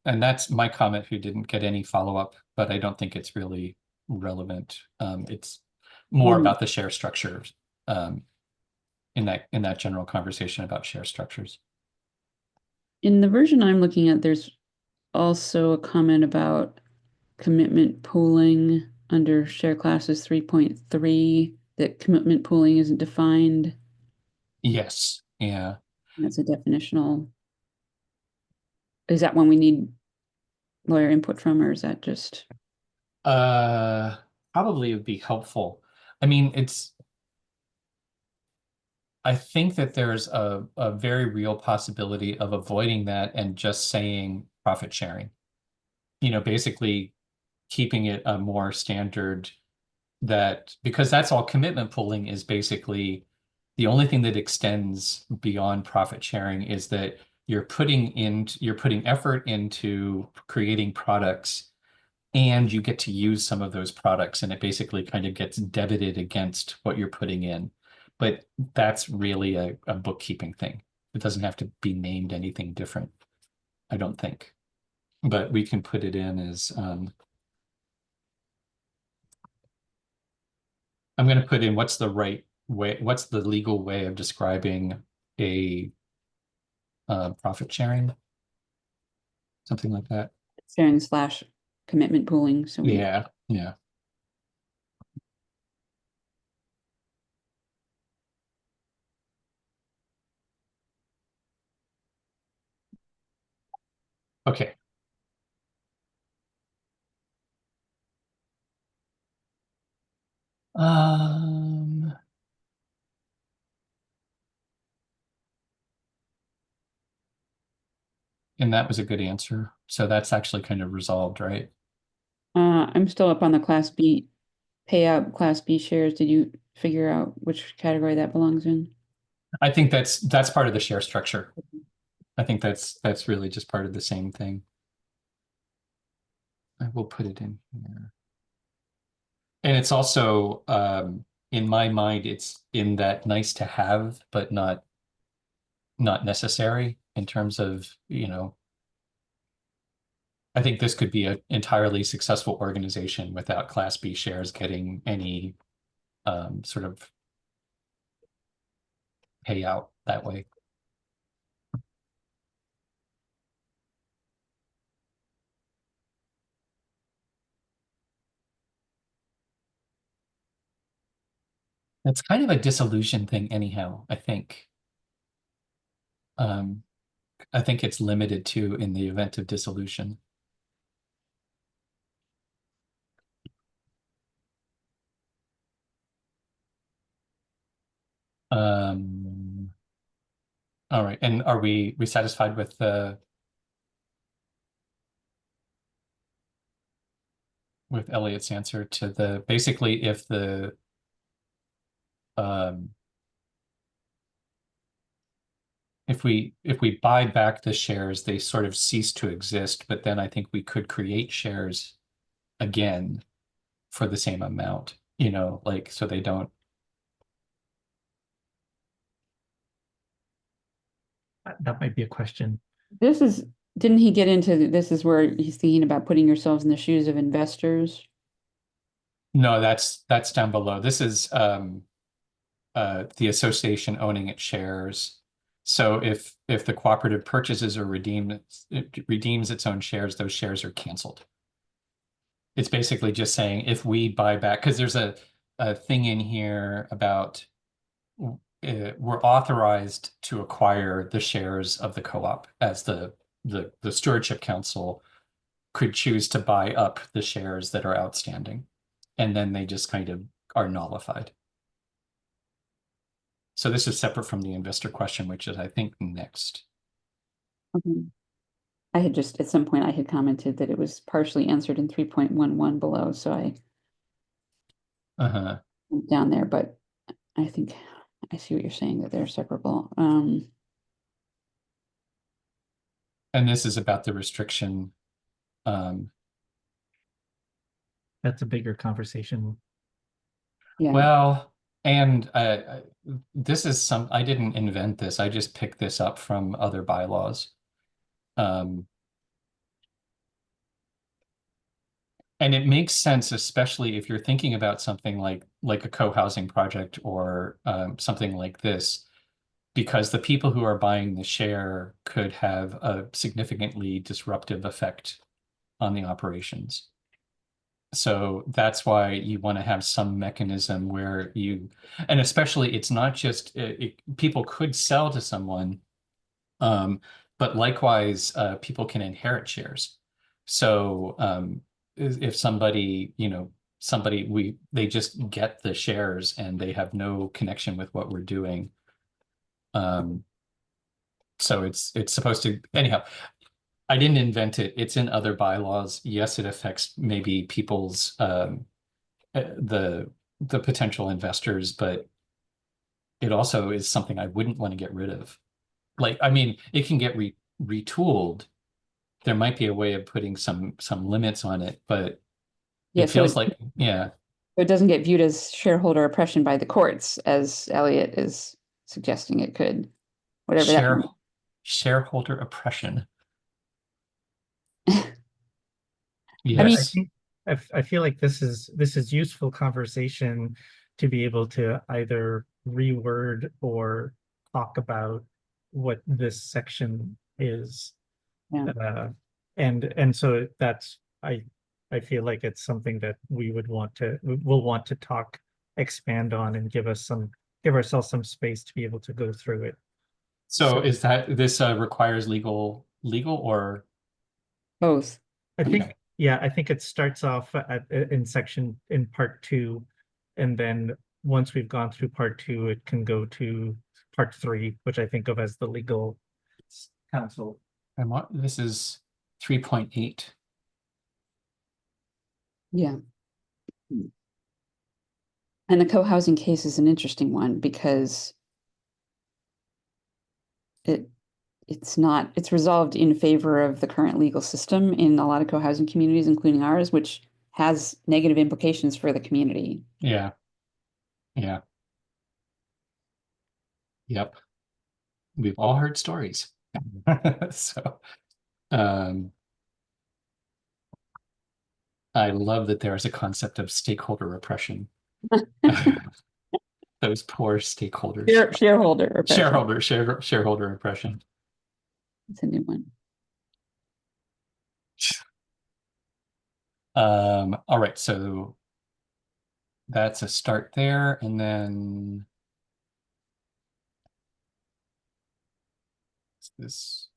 That's my comment who didn't get any follow-up, but I don't think it's really relevant. It's more about the share structure in that general conversation about share structures. In the version I'm looking at, there's also a comment about commitment pooling under share classes 3.3, that commitment pooling isn't defined. Yes, yeah. That's a definitional. Is that one we need lawyer input from, or is that just? Probably would be helpful. I mean, I think that there's a very real possibility of avoiding that and just saying profit sharing. Basically keeping it a more standard because that's all commitment pooling is basically the only thing that extends beyond profit sharing is that you're putting effort into creating products and you get to use some of those products and it basically kind of gets debited against what you're putting in. But that's really a bookkeeping thing. It doesn't have to be named anything different, I don't think. But we can put it in as I'm going to put in what's the legal way of describing a profit sharing, something like that. Sharing slash commitment pooling. So Yeah. Okay. Um, And that was a good answer. So that's actually kind of resolved, right? I'm still up on the Class B payout, Class B shares. Did you figure out which category that belongs in? I think that's part of the share structure. I think that's really just part of the same thing. I will put it in here. And it's also, in my mind, it's in that nice to have, but not necessary in terms of, I think this could be an entirely successful organization without Class B shares getting any sort of payout that way. It's kind of a dissolution thing anyhow, I think. Um, I think it's limited to in the event of dissolution. All right, and are we satisfied with Elliot's answer to the basically if the um if we buy back the shares, they sort of cease to exist, but then I think we could create shares again for the same amount, like so they don't. That might be a question. Didn't he get into, this is where he's thinking about putting yourselves in the shoes of investors? No, that's down below. This is the association owning its shares. So if the cooperative purchases or redeems its own shares, those shares are canceled. It's basically just saying if we buy back, because there's a thing in here about we're authorized to acquire the shares of the co-op as the stewardship council could choose to buy up the shares that are outstanding, and then they just kind of are nullified. So this is separate from the investor question, which is, I think, next. Okay. I had just, at some point, I had commented that it was partially answered in 3.11 below, so I Uh-huh. went down there, but I think I see what you're saying, that they're separable. And this is about the restriction. That's a bigger conversation. Yeah, Well, and this is I didn't invent this. I just picked this up from other bylaws. And it makes sense, especially if you're thinking about something like a co-housing project or something like this, because the people who are buying the share could have a significantly disruptive effect on the operations. So that's why you want to have some mechanism where and especially it's not just, people could sell to someone, but likewise, people can inherit shares. So if somebody, they just get the shares and they have no connection with what we're doing. So it's supposed to, anyhow, I didn't invent it. It's in other bylaws. Yes, it affects maybe people's the potential investors, but it also is something I wouldn't want to get rid of. Like, I mean, it can get retooled. There might be a way of putting some limits on it, but yeah. it feels like, yeah. It doesn't get viewed as shareholder oppression by the courts, as Elliot is suggesting it could, whatever that means. Shareholder oppression. I mean, I Yes. think I feel like this is useful conversation to be able to either reword or talk about what this section is. yeah. And so that's I feel like it's something that we'll want to talk, expand on, and give ourselves some space to be able to go through it. So is that this requires legal or Both. I Okay. think, yeah, I think it starts off in part two, and then once we've gone through part two, it can go to part three, which I think of as the legal counsel. This is 3.8. Yeah. And the co-housing case is an interesting one because it's resolved in favor of the current legal system in a lot of co-housing communities, including ours, which has negative implications for the community. Yeah. Yeah. Yep. We've all heard stories. So, I love that there is a concept of stakeholder repression. Those poor stakeholders. Shareholder repression. Shareholder repression. It's a new one. All right, so that's a start there, and then this.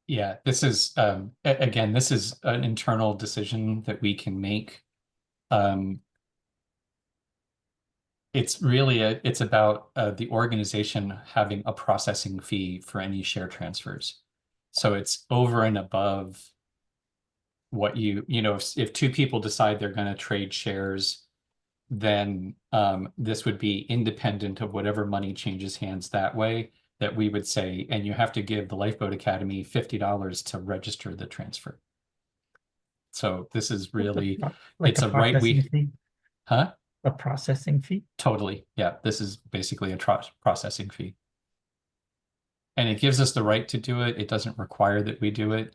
Yeah, this is again, this is an internal decision that we can make. It's really it's about the organization having a processing fee for any share transfers. So it's over and above what you know, if two people decide they're going to trade shares, then this would be independent of whatever money changes hands that way, that we would say, and you have to give the Lifeboat Academy $50 to register the transfer. So this is really, like it's a a right processing we, fee? huh? A processing fee? Totally. Yeah, this is basically a processing fee. And it gives us the right to do it. It doesn't require that we do it.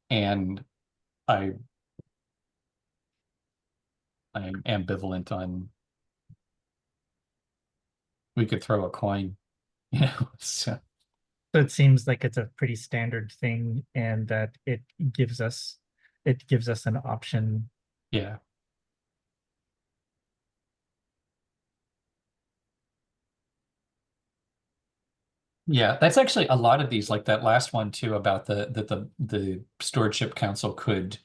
And I'm ambivalent on, we could throw a coin, you know, so. So it seems like it's a pretty standard thing and that it gives us an option. Yeah. Yeah, that's actually a lot of these, like that last one too, about the stewardship council could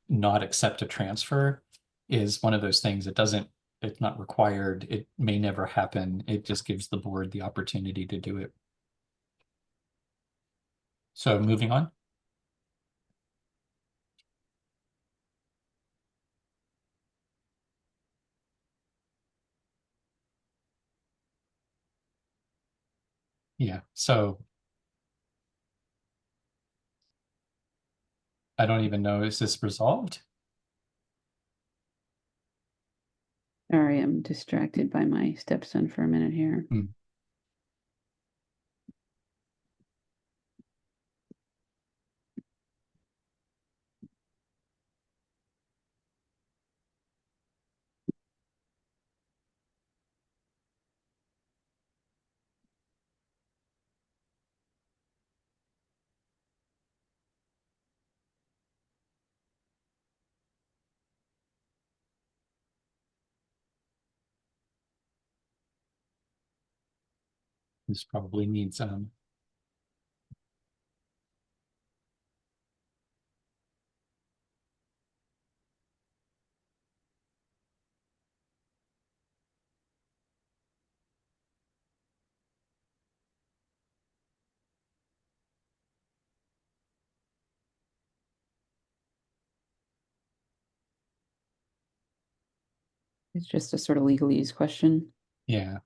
not accept a transfer, is one of those things. It's not required. It may never happen. It just gives the board the opportunity to do it. So moving on. Yeah, so I don't even know, is this resolved? Sorry, I'm distracted by my stepson for a minute here. This probably needs It's just a sort of legalese question. yeah.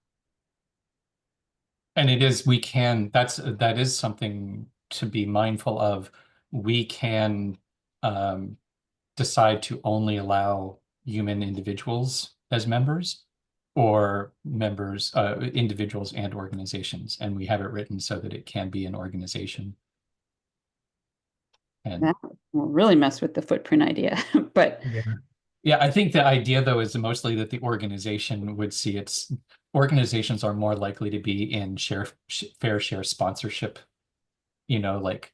And it is, that is something to be mindful of. We can decide to only allow human individuals as members, or individuals and organizations. And we have it written so that it can be an organization. And That will really mess with the footprint idea, but Yeah. yeah, I think the idea though is mostly that the organization would see organizations are more likely to be in fair share sponsorship, you know, like.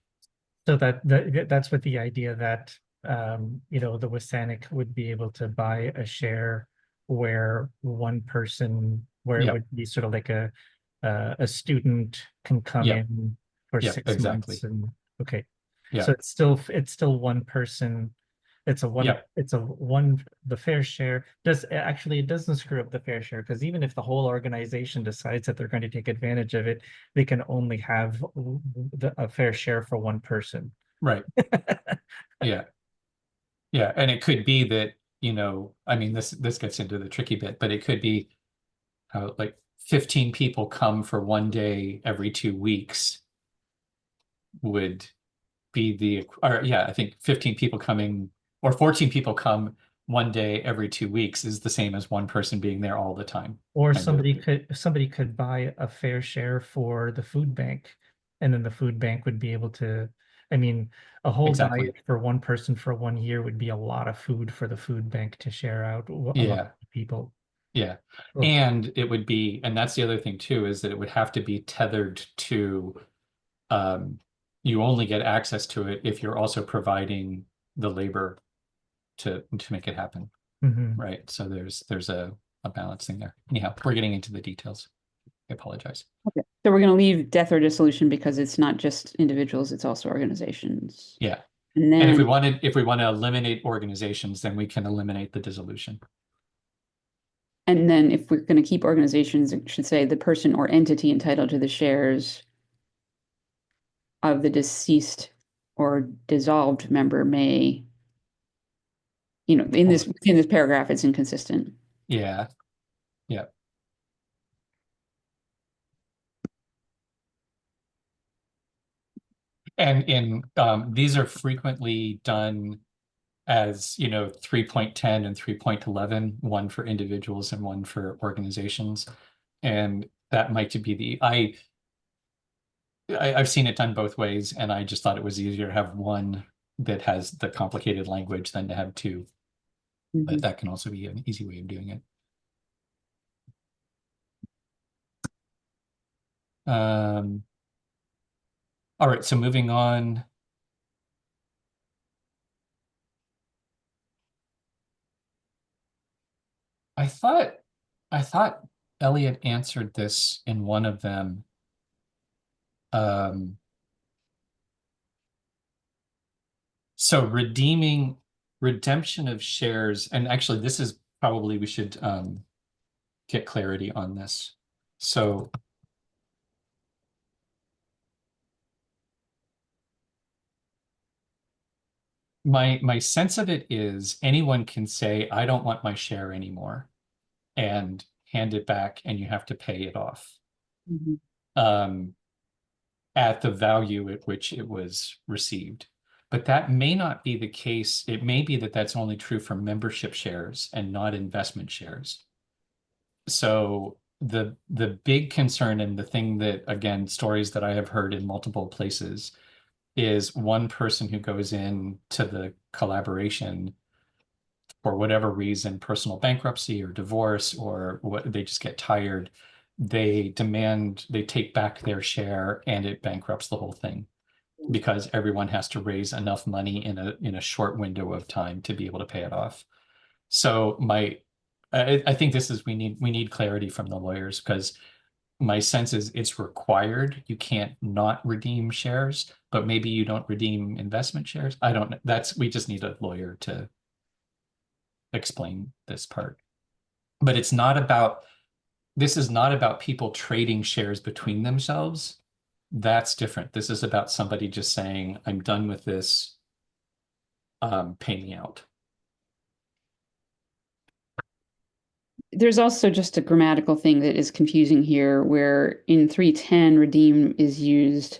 So that's what the idea that you know, the WSANIC would be able to buy a share where where it Yep. would be sort of like a student can come Yep. in for Yep, 6 exactly. months and okay. Yeah. So it's still one person It's a one, Yep. it's a one, the fair share does, actually, it doesn't screw up the fair share, because even if the whole organization decides that they're going to take advantage of it, they can only have a fair share for one person. Right. Yeah. Yeah. And it could be that, I mean, this gets into the tricky bit, but it could be how like 15 people come for one day every 2 weeks would be or yeah, I think 15 people coming or 14 people come one day every 2 weeks is the same as one person being there all the time. Or kind of. somebody could buy a fair share for the food bank, and then the food bank would be able to, I mean, a whole Exactly. diet for one person for 1 year would be a lot of food for the food bank to share out among Yeah. people. Yeah. Oh. And it would be, and that's the other thing too, is that it would have to be tethered to, you only get access to it if you're also providing the labor to make it happen. Mhm. Right. So there's a balance thing there. Anyhow, we're getting into the details. I apologize. Okay. So we're going to leave death or dissolution because it's not just individuals, it's also organizations. Yeah. And And if we then, want to eliminate organizations, then we can eliminate the dissolution. and then if we're going to keep organizations, it should say the person or entity entitled to the shares of the deceased or dissolved member may, in this paragraph, it's inconsistent. Yeah. Yeah. And these are frequently done as 3.10 and 3.11, one for individuals and one for organizations. And that might be I've seen it done both ways, and I just thought it was easier to have one that has the complicated language than to have two. But that can also be an easy way of doing it. All right, so moving on. I thought Elliot answered this in one of them. So redemption of shares, and actually this is probably we should get clarity on this. So my sense of it is anyone can say, I don't want my share anymore, and hand it back, and you have to pay it off. At the value at which it was received. But that may not be the case. It may be that that's only true for membership shares and not investment shares. So the big concern, and the thing that, again, stories that I have heard in multiple places, is one person who goes in to the collaboration for whatever reason, personal bankruptcy or divorce, or what, they just get tired. They take back their share, and it bankrupts the whole thing because everyone has to raise enough money in a short window of time to be able to pay it off. So I think this is we need clarity from the lawyers, because my sense is it's required. You can't not redeem shares, but maybe you don't redeem investment shares. I don't know. We just need a lawyer to explain this part. But this is not about people trading shares between themselves. That's different. This is about somebody just saying, I'm done with this, pay me out. There's also just a grammatical thing that is confusing here, where in 310 redeem is used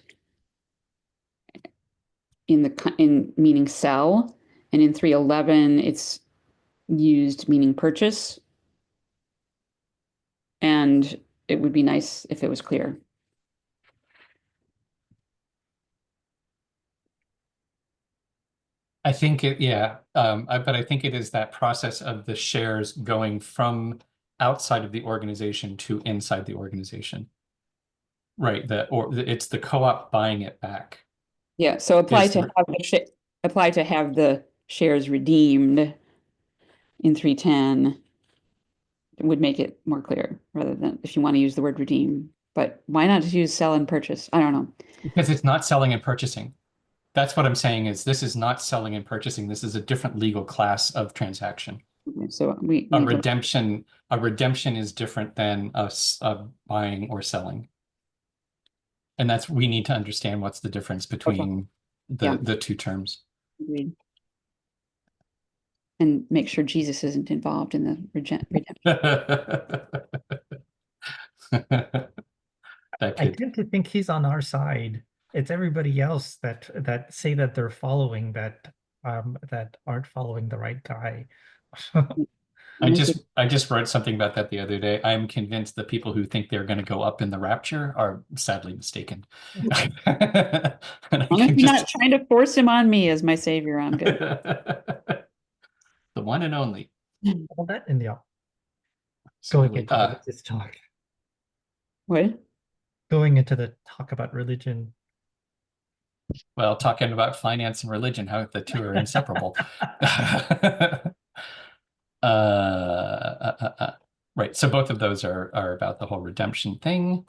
in meaning sell, and in 311 it's used meaning purchase. And it would be nice if it was clear. I think but I think it is that process of the shares going from outside of the organization to inside the organization. Right, it's the co-op buying it back. Yeah, so apply to have the shares redeemed in 310 would make it more clear, rather than if you want to use the word redeem. But why not just use sell and purchase? I don't know. Because it's not selling and purchasing. That's what I'm saying is this is not selling and purchasing. This is a different legal class of transaction. Okay, so we A need to, redemption is different than a buying or selling. And that's, we need to understand what's the difference between Yeah. the two terms. agreed. And make sure Jesus isn't involved in the redemption. That I could, tend to think he's on our side. It's everybody else that say that they're following that aren't following the right guy. I just wrote something about that the other day. I'm convinced the people who think they're going to go up in the rapture are sadly mistaken. And I As long as can you're just not trying to force him on me as my savior, I'm good. the one and only. All that in the going Absolutely. into the religious talk, What? going into the talk about religion. Well, talking about finance and religion, how the two are inseparable. Right. So both of those are about the whole redemption thing.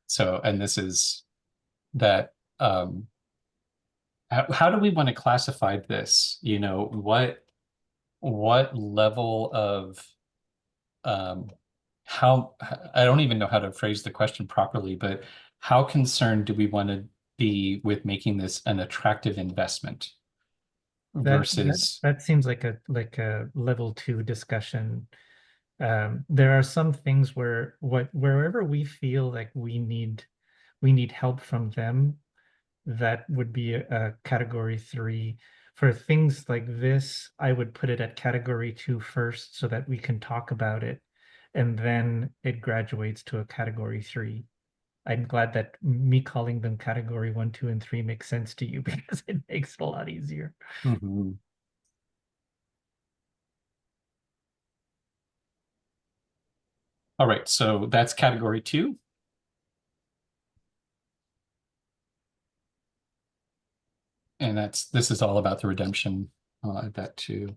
So, and this is that how do we want to classify this? You know, what level of how I don't even know how to phrase the question properly, but how concerned do we want to be with making this an attractive investment versus That seems like a level 2 discussion. There are some things where wherever we feel like we need help from them, that would be a category 3. For things like this, I would put it at category 2 first so that we can talk about it, and then it graduates to a category 3. I'm glad that me calling them category 1, 2, and 3 makes sense to you because it makes it a lot easier. Mhm. All right, so that's category 2. And this is all about the redemption. I'll add that too.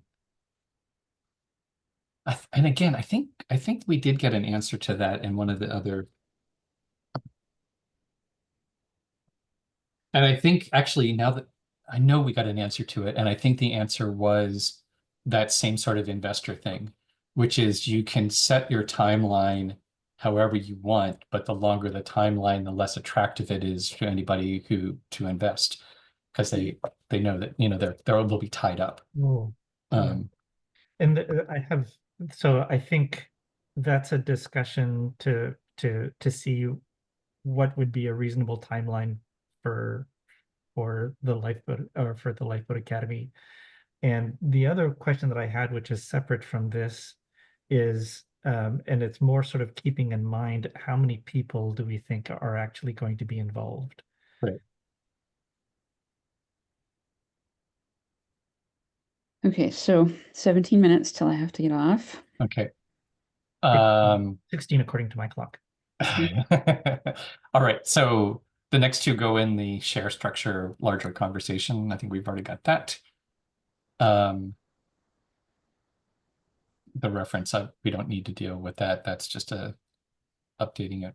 And again, I think we did get an answer to that in one of the other. And I think actually now that I know we got an answer to it, and I think the answer was that same sort of investor thing, which is you can set your timeline however you want, but the longer the timeline, the less attractive it is to anybody who to invest because they know that, you know, they'll be tied up. Oh, yeah. Um, And so I think that's a discussion to see what would be a reasonable timeline for the Lifeboat, or for the Lifeboat Academy. And the other question that I had, which is separate from this, is and it's more sort of keeping in mind how many people do we think are actually going to be involved? right. Okay, so 17 minutes till I have to get off. Okay. 16 according to my clock. All right. So the next two go in the share structure, larger conversation. I think we've already got that. The reference, we don't need to deal with that. That's just updating it.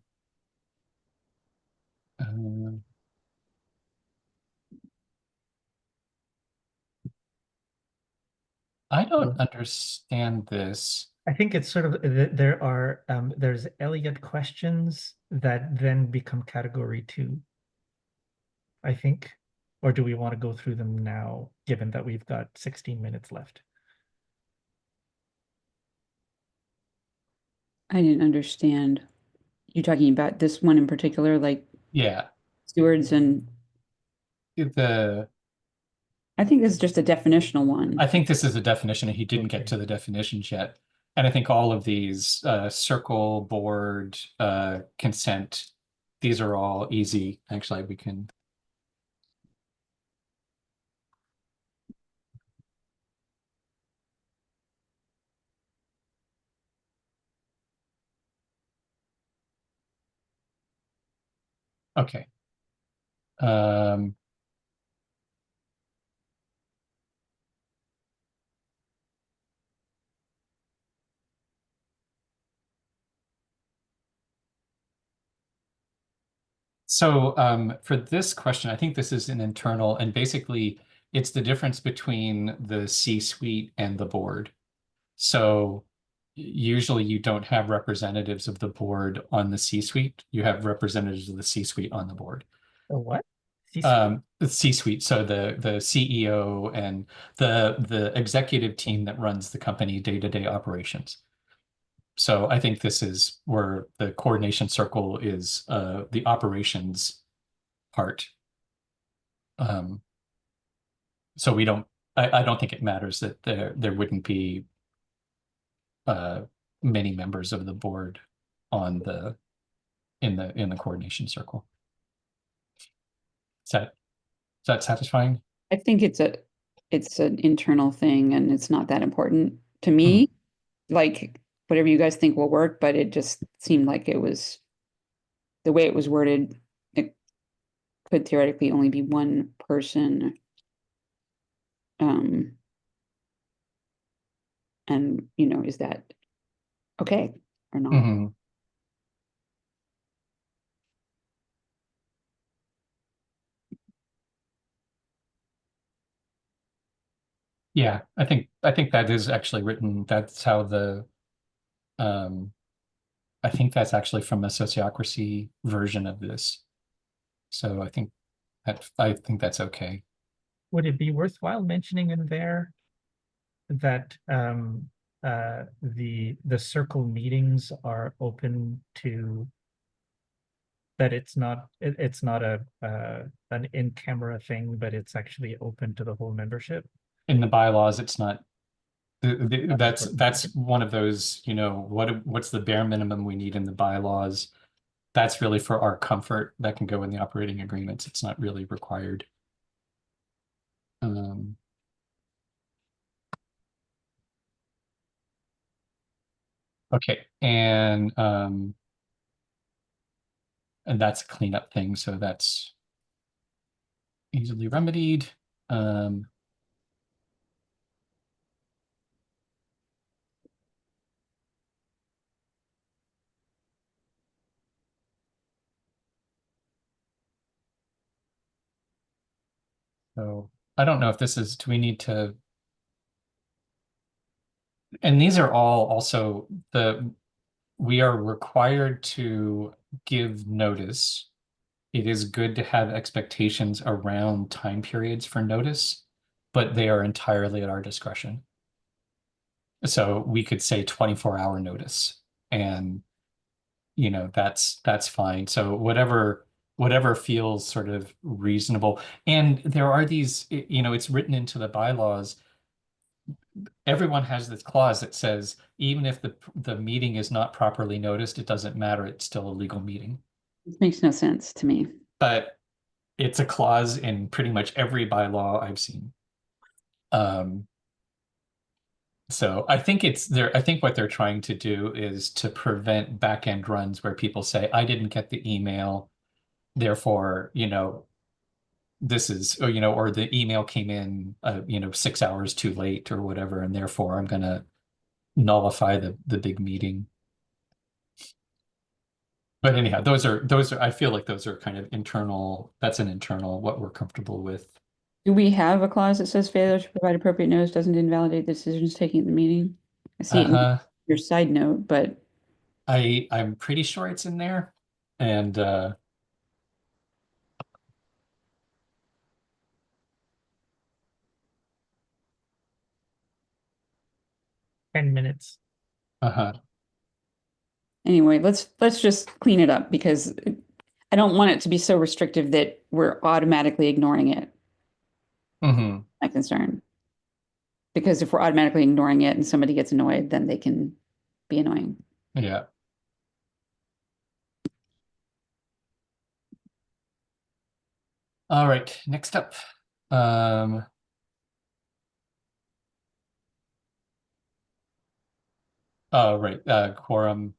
I don't understand this. I think it's sort of there's Elliott questions that then become category 2, I think. Or do we want to go through them now, given that we've got 16 minutes left? I didn't understand. You talking about this one in particular, like Yeah. stewards and The I think this is just a definitional one. I think this is a definition, and he didn't get Okay. to the definitions yet. And I think all of these circle, board, consent, these are all easy. Actually, we can. Okay. Um, So for this question, I think this is an internal, and basically it's the difference between the C-suite and the board. So usually you don't have representatives of the board on the C-suite. You have representatives of the C-suite on the board. The what? C-suite? The C-suite, so the CEO and the executive team that runs the company day-to-day operations. So I think this is where the coordination circle is the operations part. So we don't, I don't think it matters that there wouldn't be many members of the board on the in the coordination circle. Is that satisfying? I think it's an internal thing and it's not that important to Mhm. me. Like whatever you guys think will work, but it just seemed like it was the way it was worded, it could theoretically only be one person. Um, and is that okay or not? Mhm. Yeah, I think that is actually written. That's how um I think that's actually from a sociocracy version of this. So I think that's okay. Would it be worthwhile mentioning in there that the circle meetings are open to, that it's not a an in-camera thing, but it's actually open to the whole membership? In the bylaws, it's not Not that's one of those, what's the bare minimum we need in the bylaws? That's really for our comfort. That can go in the operating agreements. It's not really required. Um, okay, and that's a cleanup thing, so that's easily remedied. Um, so I don't know if this is, do we need to, and these are all also we are required to give notice. It is good to have expectations around time periods for notice, but they are entirely at our discretion. So we could say 24-hour notice and that's fine. So whatever feels sort of reasonable. And there are these, it's written into the bylaws. Everyone has this clause that says even if the meeting is not properly noticed, it doesn't matter, it's still a legal meeting. It makes no sense to me. But it's a clause in pretty much every bylaw I've seen. So I think I think what they're trying to do is to prevent back end runs where people say, I didn't get the email, therefore, this is, or the email came in, 6 hours too late or whatever, and therefore I'm going to nullify the big meeting. But anyhow, I feel like those are kind of internal, that's an internal, what we're comfortable with. Do we have a clause that says failure to provide appropriate notice doesn't invalidate the decisions taken at the meeting? I see it in Uh-huh. your side note, but I'm pretty sure it's in there. And 10 minutes. uh-huh. anyway, let's just clean it up because I don't want it to be so restrictive that we're automatically ignoring it. Mm-hmm. My concern. Because if we're automatically ignoring it and somebody gets annoyed, then they can be annoying. Yeah. All right, next up. Oh, right, quorum.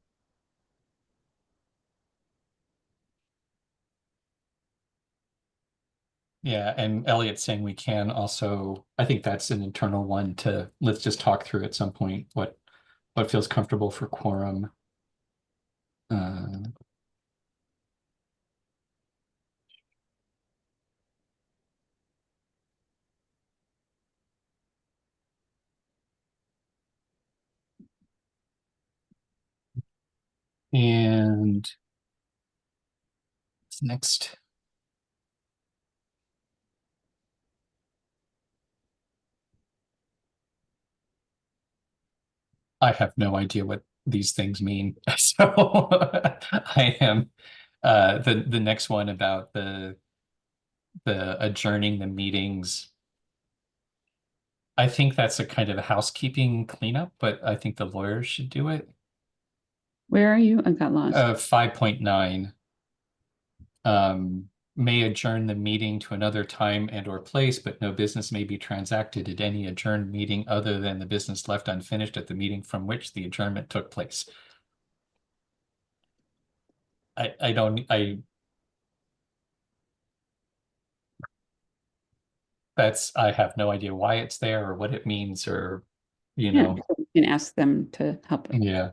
Yeah, and Elliot's saying we can also, I think that's an internal one let's just talk through at some point what feels comfortable for quorum. Uh, Next. I have no idea what these things mean. So I am the next one about the adjourning the meetings. I think that's a kind of a housekeeping cleanup, but I think the lawyers should do it. Where are you? I got lost. 5.9. May adjourn the meeting to another time and or place, but no business may be transacted at any adjourned meeting other than the business left unfinished at the meeting from which the adjournment took place. I don't, I have no idea why it's there or what it means or, you Yeah, know, so we can ask them to help. yeah.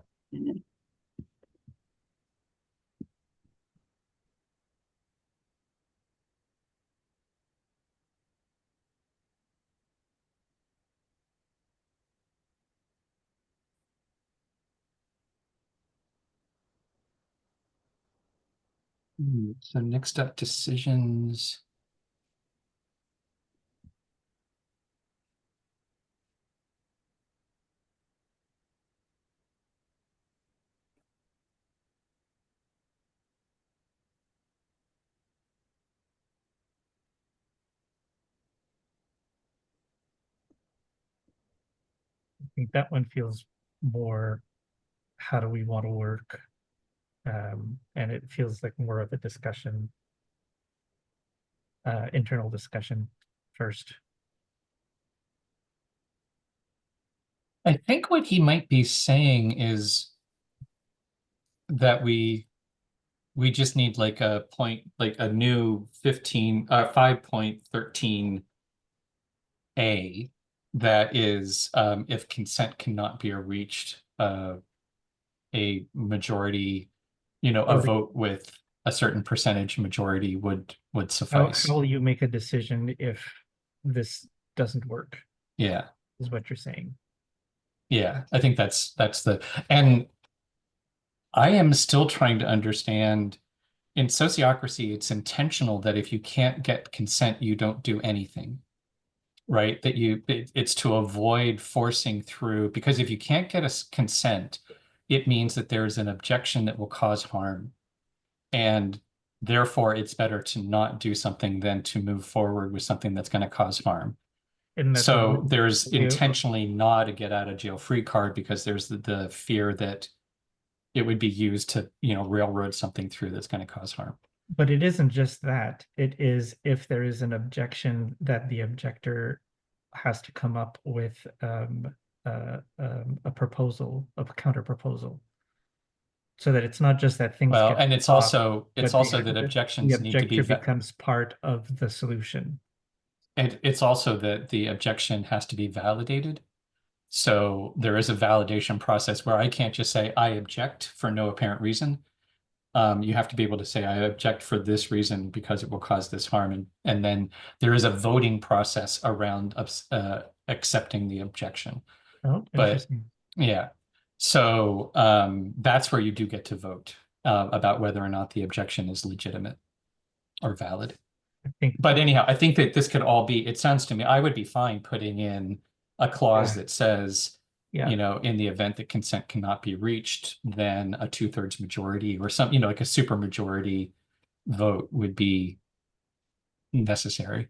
So next up, decisions. I think that one feels more, how do we want to work? And it feels like more of a discussion, internal discussion first. I think what he might be saying is that we just need like a point, like a new 5.13 A that is if consent cannot be reached, a majority, a Or vote with a certain percentage majority would how suffice. will you make a decision if this doesn't work, Yeah. is what you're saying. Yeah. I think that's and I am still trying to understand in sociocracy, it's intentional that if you can't get consent, you don't do anything. Right? That it's to avoid forcing through, because if you can't get a consent, it means that there is an objection that will cause harm. And therefore, it's better to not do something than to move forward with something that's going to cause harm. And that So there's you, intentionally not a get out of jail free card because there's the fear that it would be used to, railroad something through that's going to cause harm. but it isn't just that. It is if there is an objection that the objector has to come up with a proposal, of a counter proposal. So that it's not just that things Well, get and it's stopped, also but that the objections need to be objector becomes part of the solution. and it's also that the objection has to be validated. So there is a validation process where I can't just say I object for no apparent reason. You have to be able to say I object for this reason because it will cause this harm, and then there is a voting process around accepting the objection. Oh, But interesting. yeah, so that's where you do get to vote about whether or not the objection is legitimate or valid. I think But anyhow, I think that this could all be, it sounds to me, I would be fine putting in a clause that says, yeah. in the event that consent cannot be reached, then a 2/3 majority or some, like a super majority vote would be necessary.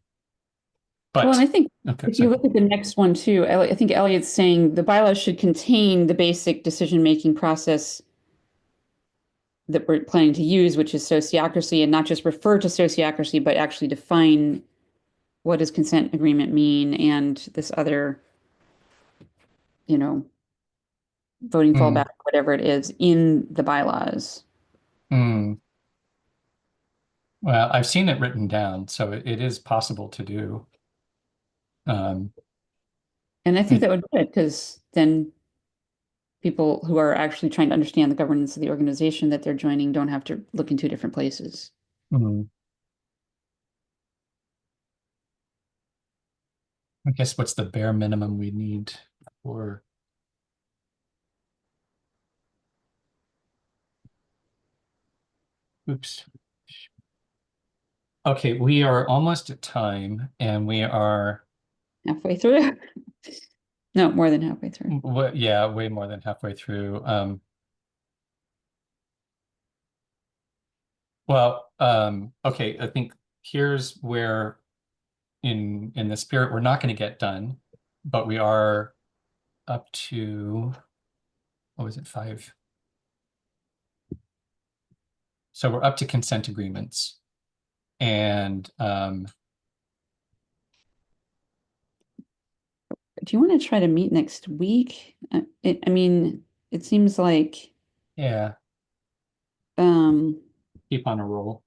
But Well, and I think okay, if you sorry. look at the next one too, I think Elliot's saying the bylaws should contain the basic decision-making process that we're planning to use, which is sociocracy, and not just refer to sociocracy, but actually define what does consent agreement mean and this other, voting fallback, whatever it is, in the bylaws. Mm. Well, I've seen it written down, so it is possible to do. And I think that would be good because then people who are actually trying to understand the governance of the organization that they're joining don't have to look in two different places. I guess what's the bare minimum we need for oops. Okay, we are almost at time and we are, Halfway through? No, more than halfway through. yeah, way more than halfway through. Okay, I think here's where in the spirit, we're not going to get done, but we are up to, what was it, 5? So we're up to consent agreements. And Do you want to try to meet next week? I mean, it seems like yeah, um keep on a roll.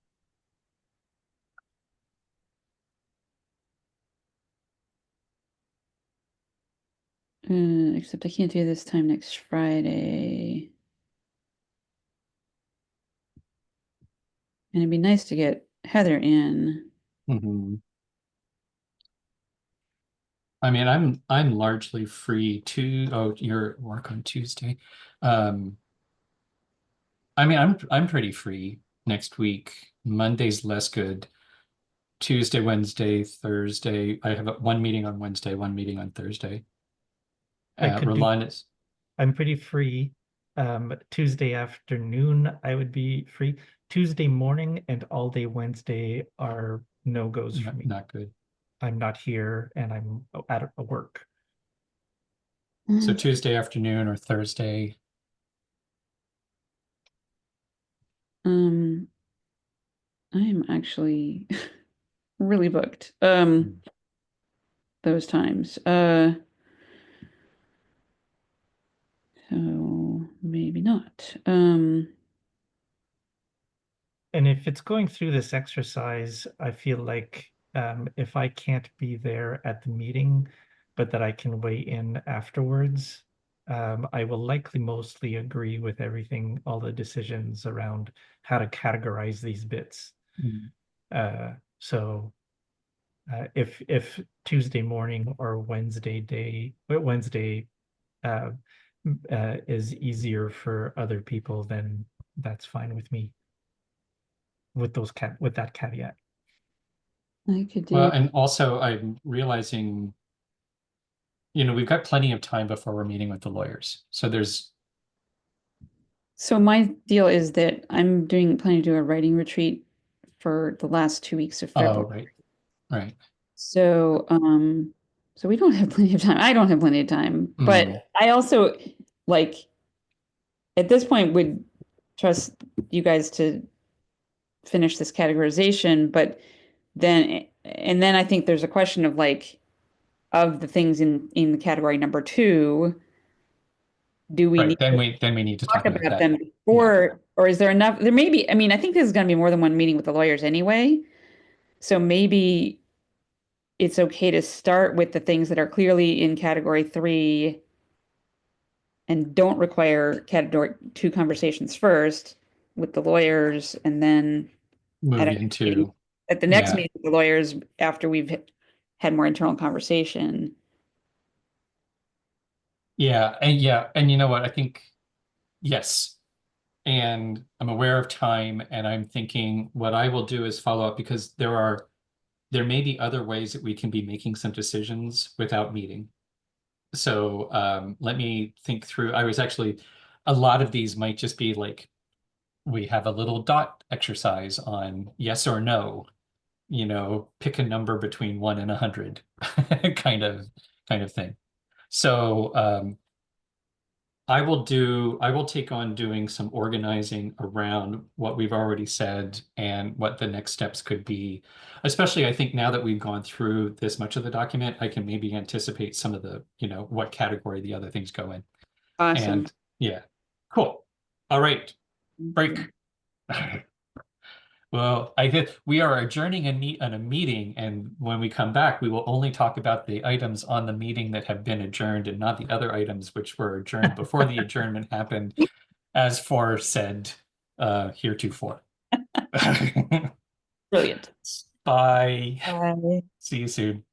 except I can't do this time next Friday. And it'd be nice to get Heather in. Mhm. I mean, I'm largely free to, oh, you're work on Tuesday. I mean, I'm pretty free next week. Monday's less good. Tuesday, Wednesday, Thursday. I have one meeting on Wednesday, one meeting on Thursday. I could do, Roland is, I'm pretty free. Tuesday afternoon, I would be free. Tuesday morning and all day Wednesday are no-goes for me. not good. I'm not here and I'm at work. So Tuesday afternoon or Thursday. Um, I am actually really booked. Those times. So maybe not. And if it's going through this exercise, I feel like if I can't be there at the meeting, but that I can weigh in afterwards, I will likely mostly agree with everything, all the decisions around how to categorize these bits. Mm. So if Tuesday morning or Wednesday uh, is easier for other people, then that's fine with me with with that caveat. I could do. Well, and also I'm realizing, we've got plenty of time before we're meeting with the lawyers. So there's, So my deal is that I'm planning to do a writing retreat for the last 2 weeks of oh, February. right. So, so we don't have plenty of time. I don't have plenty of time, but Mm. I also like at this point would trust you guys to finish this categorization, but then I think there's a question of like of the things in the category number 2, do we Right. need to Then we need to talk talk about about that. them Yeah. before, or is there enough? There may be, I mean, I think there's going to be more than one meeting with the lawyers anyway. So maybe it's okay to start with the things that are clearly in category 3 and don't require category 2 conversations first with the lawyers, and then at Move a meeting, into, at the next yeah. meeting with the lawyers after we've had more internal conversation. Yeah. And you know what? I think, yes. And I'm aware of time and I'm thinking what I will do is follow up because there may be other ways that we can be making some decisions without meeting. So let me think through. A lot of these might just be like, we have a little dot exercise on yes or no, pick a number between 1 and 100 kind of thing. So I will take on doing some organizing around what we've already said and what the next steps could be. Especially, I think now that we've gone through this much of the document, I can maybe anticipate some of the, what category the other things go in. Awesome. And yeah, cool. All right, break. Well, we are adjourning a meeting, and when we come back, we will only talk about the items on the meeting that have been adjourned and not the other items which were adjourned before the adjournment happened, as for said heretofore. Brilliant. Bye. Bye. See you soon.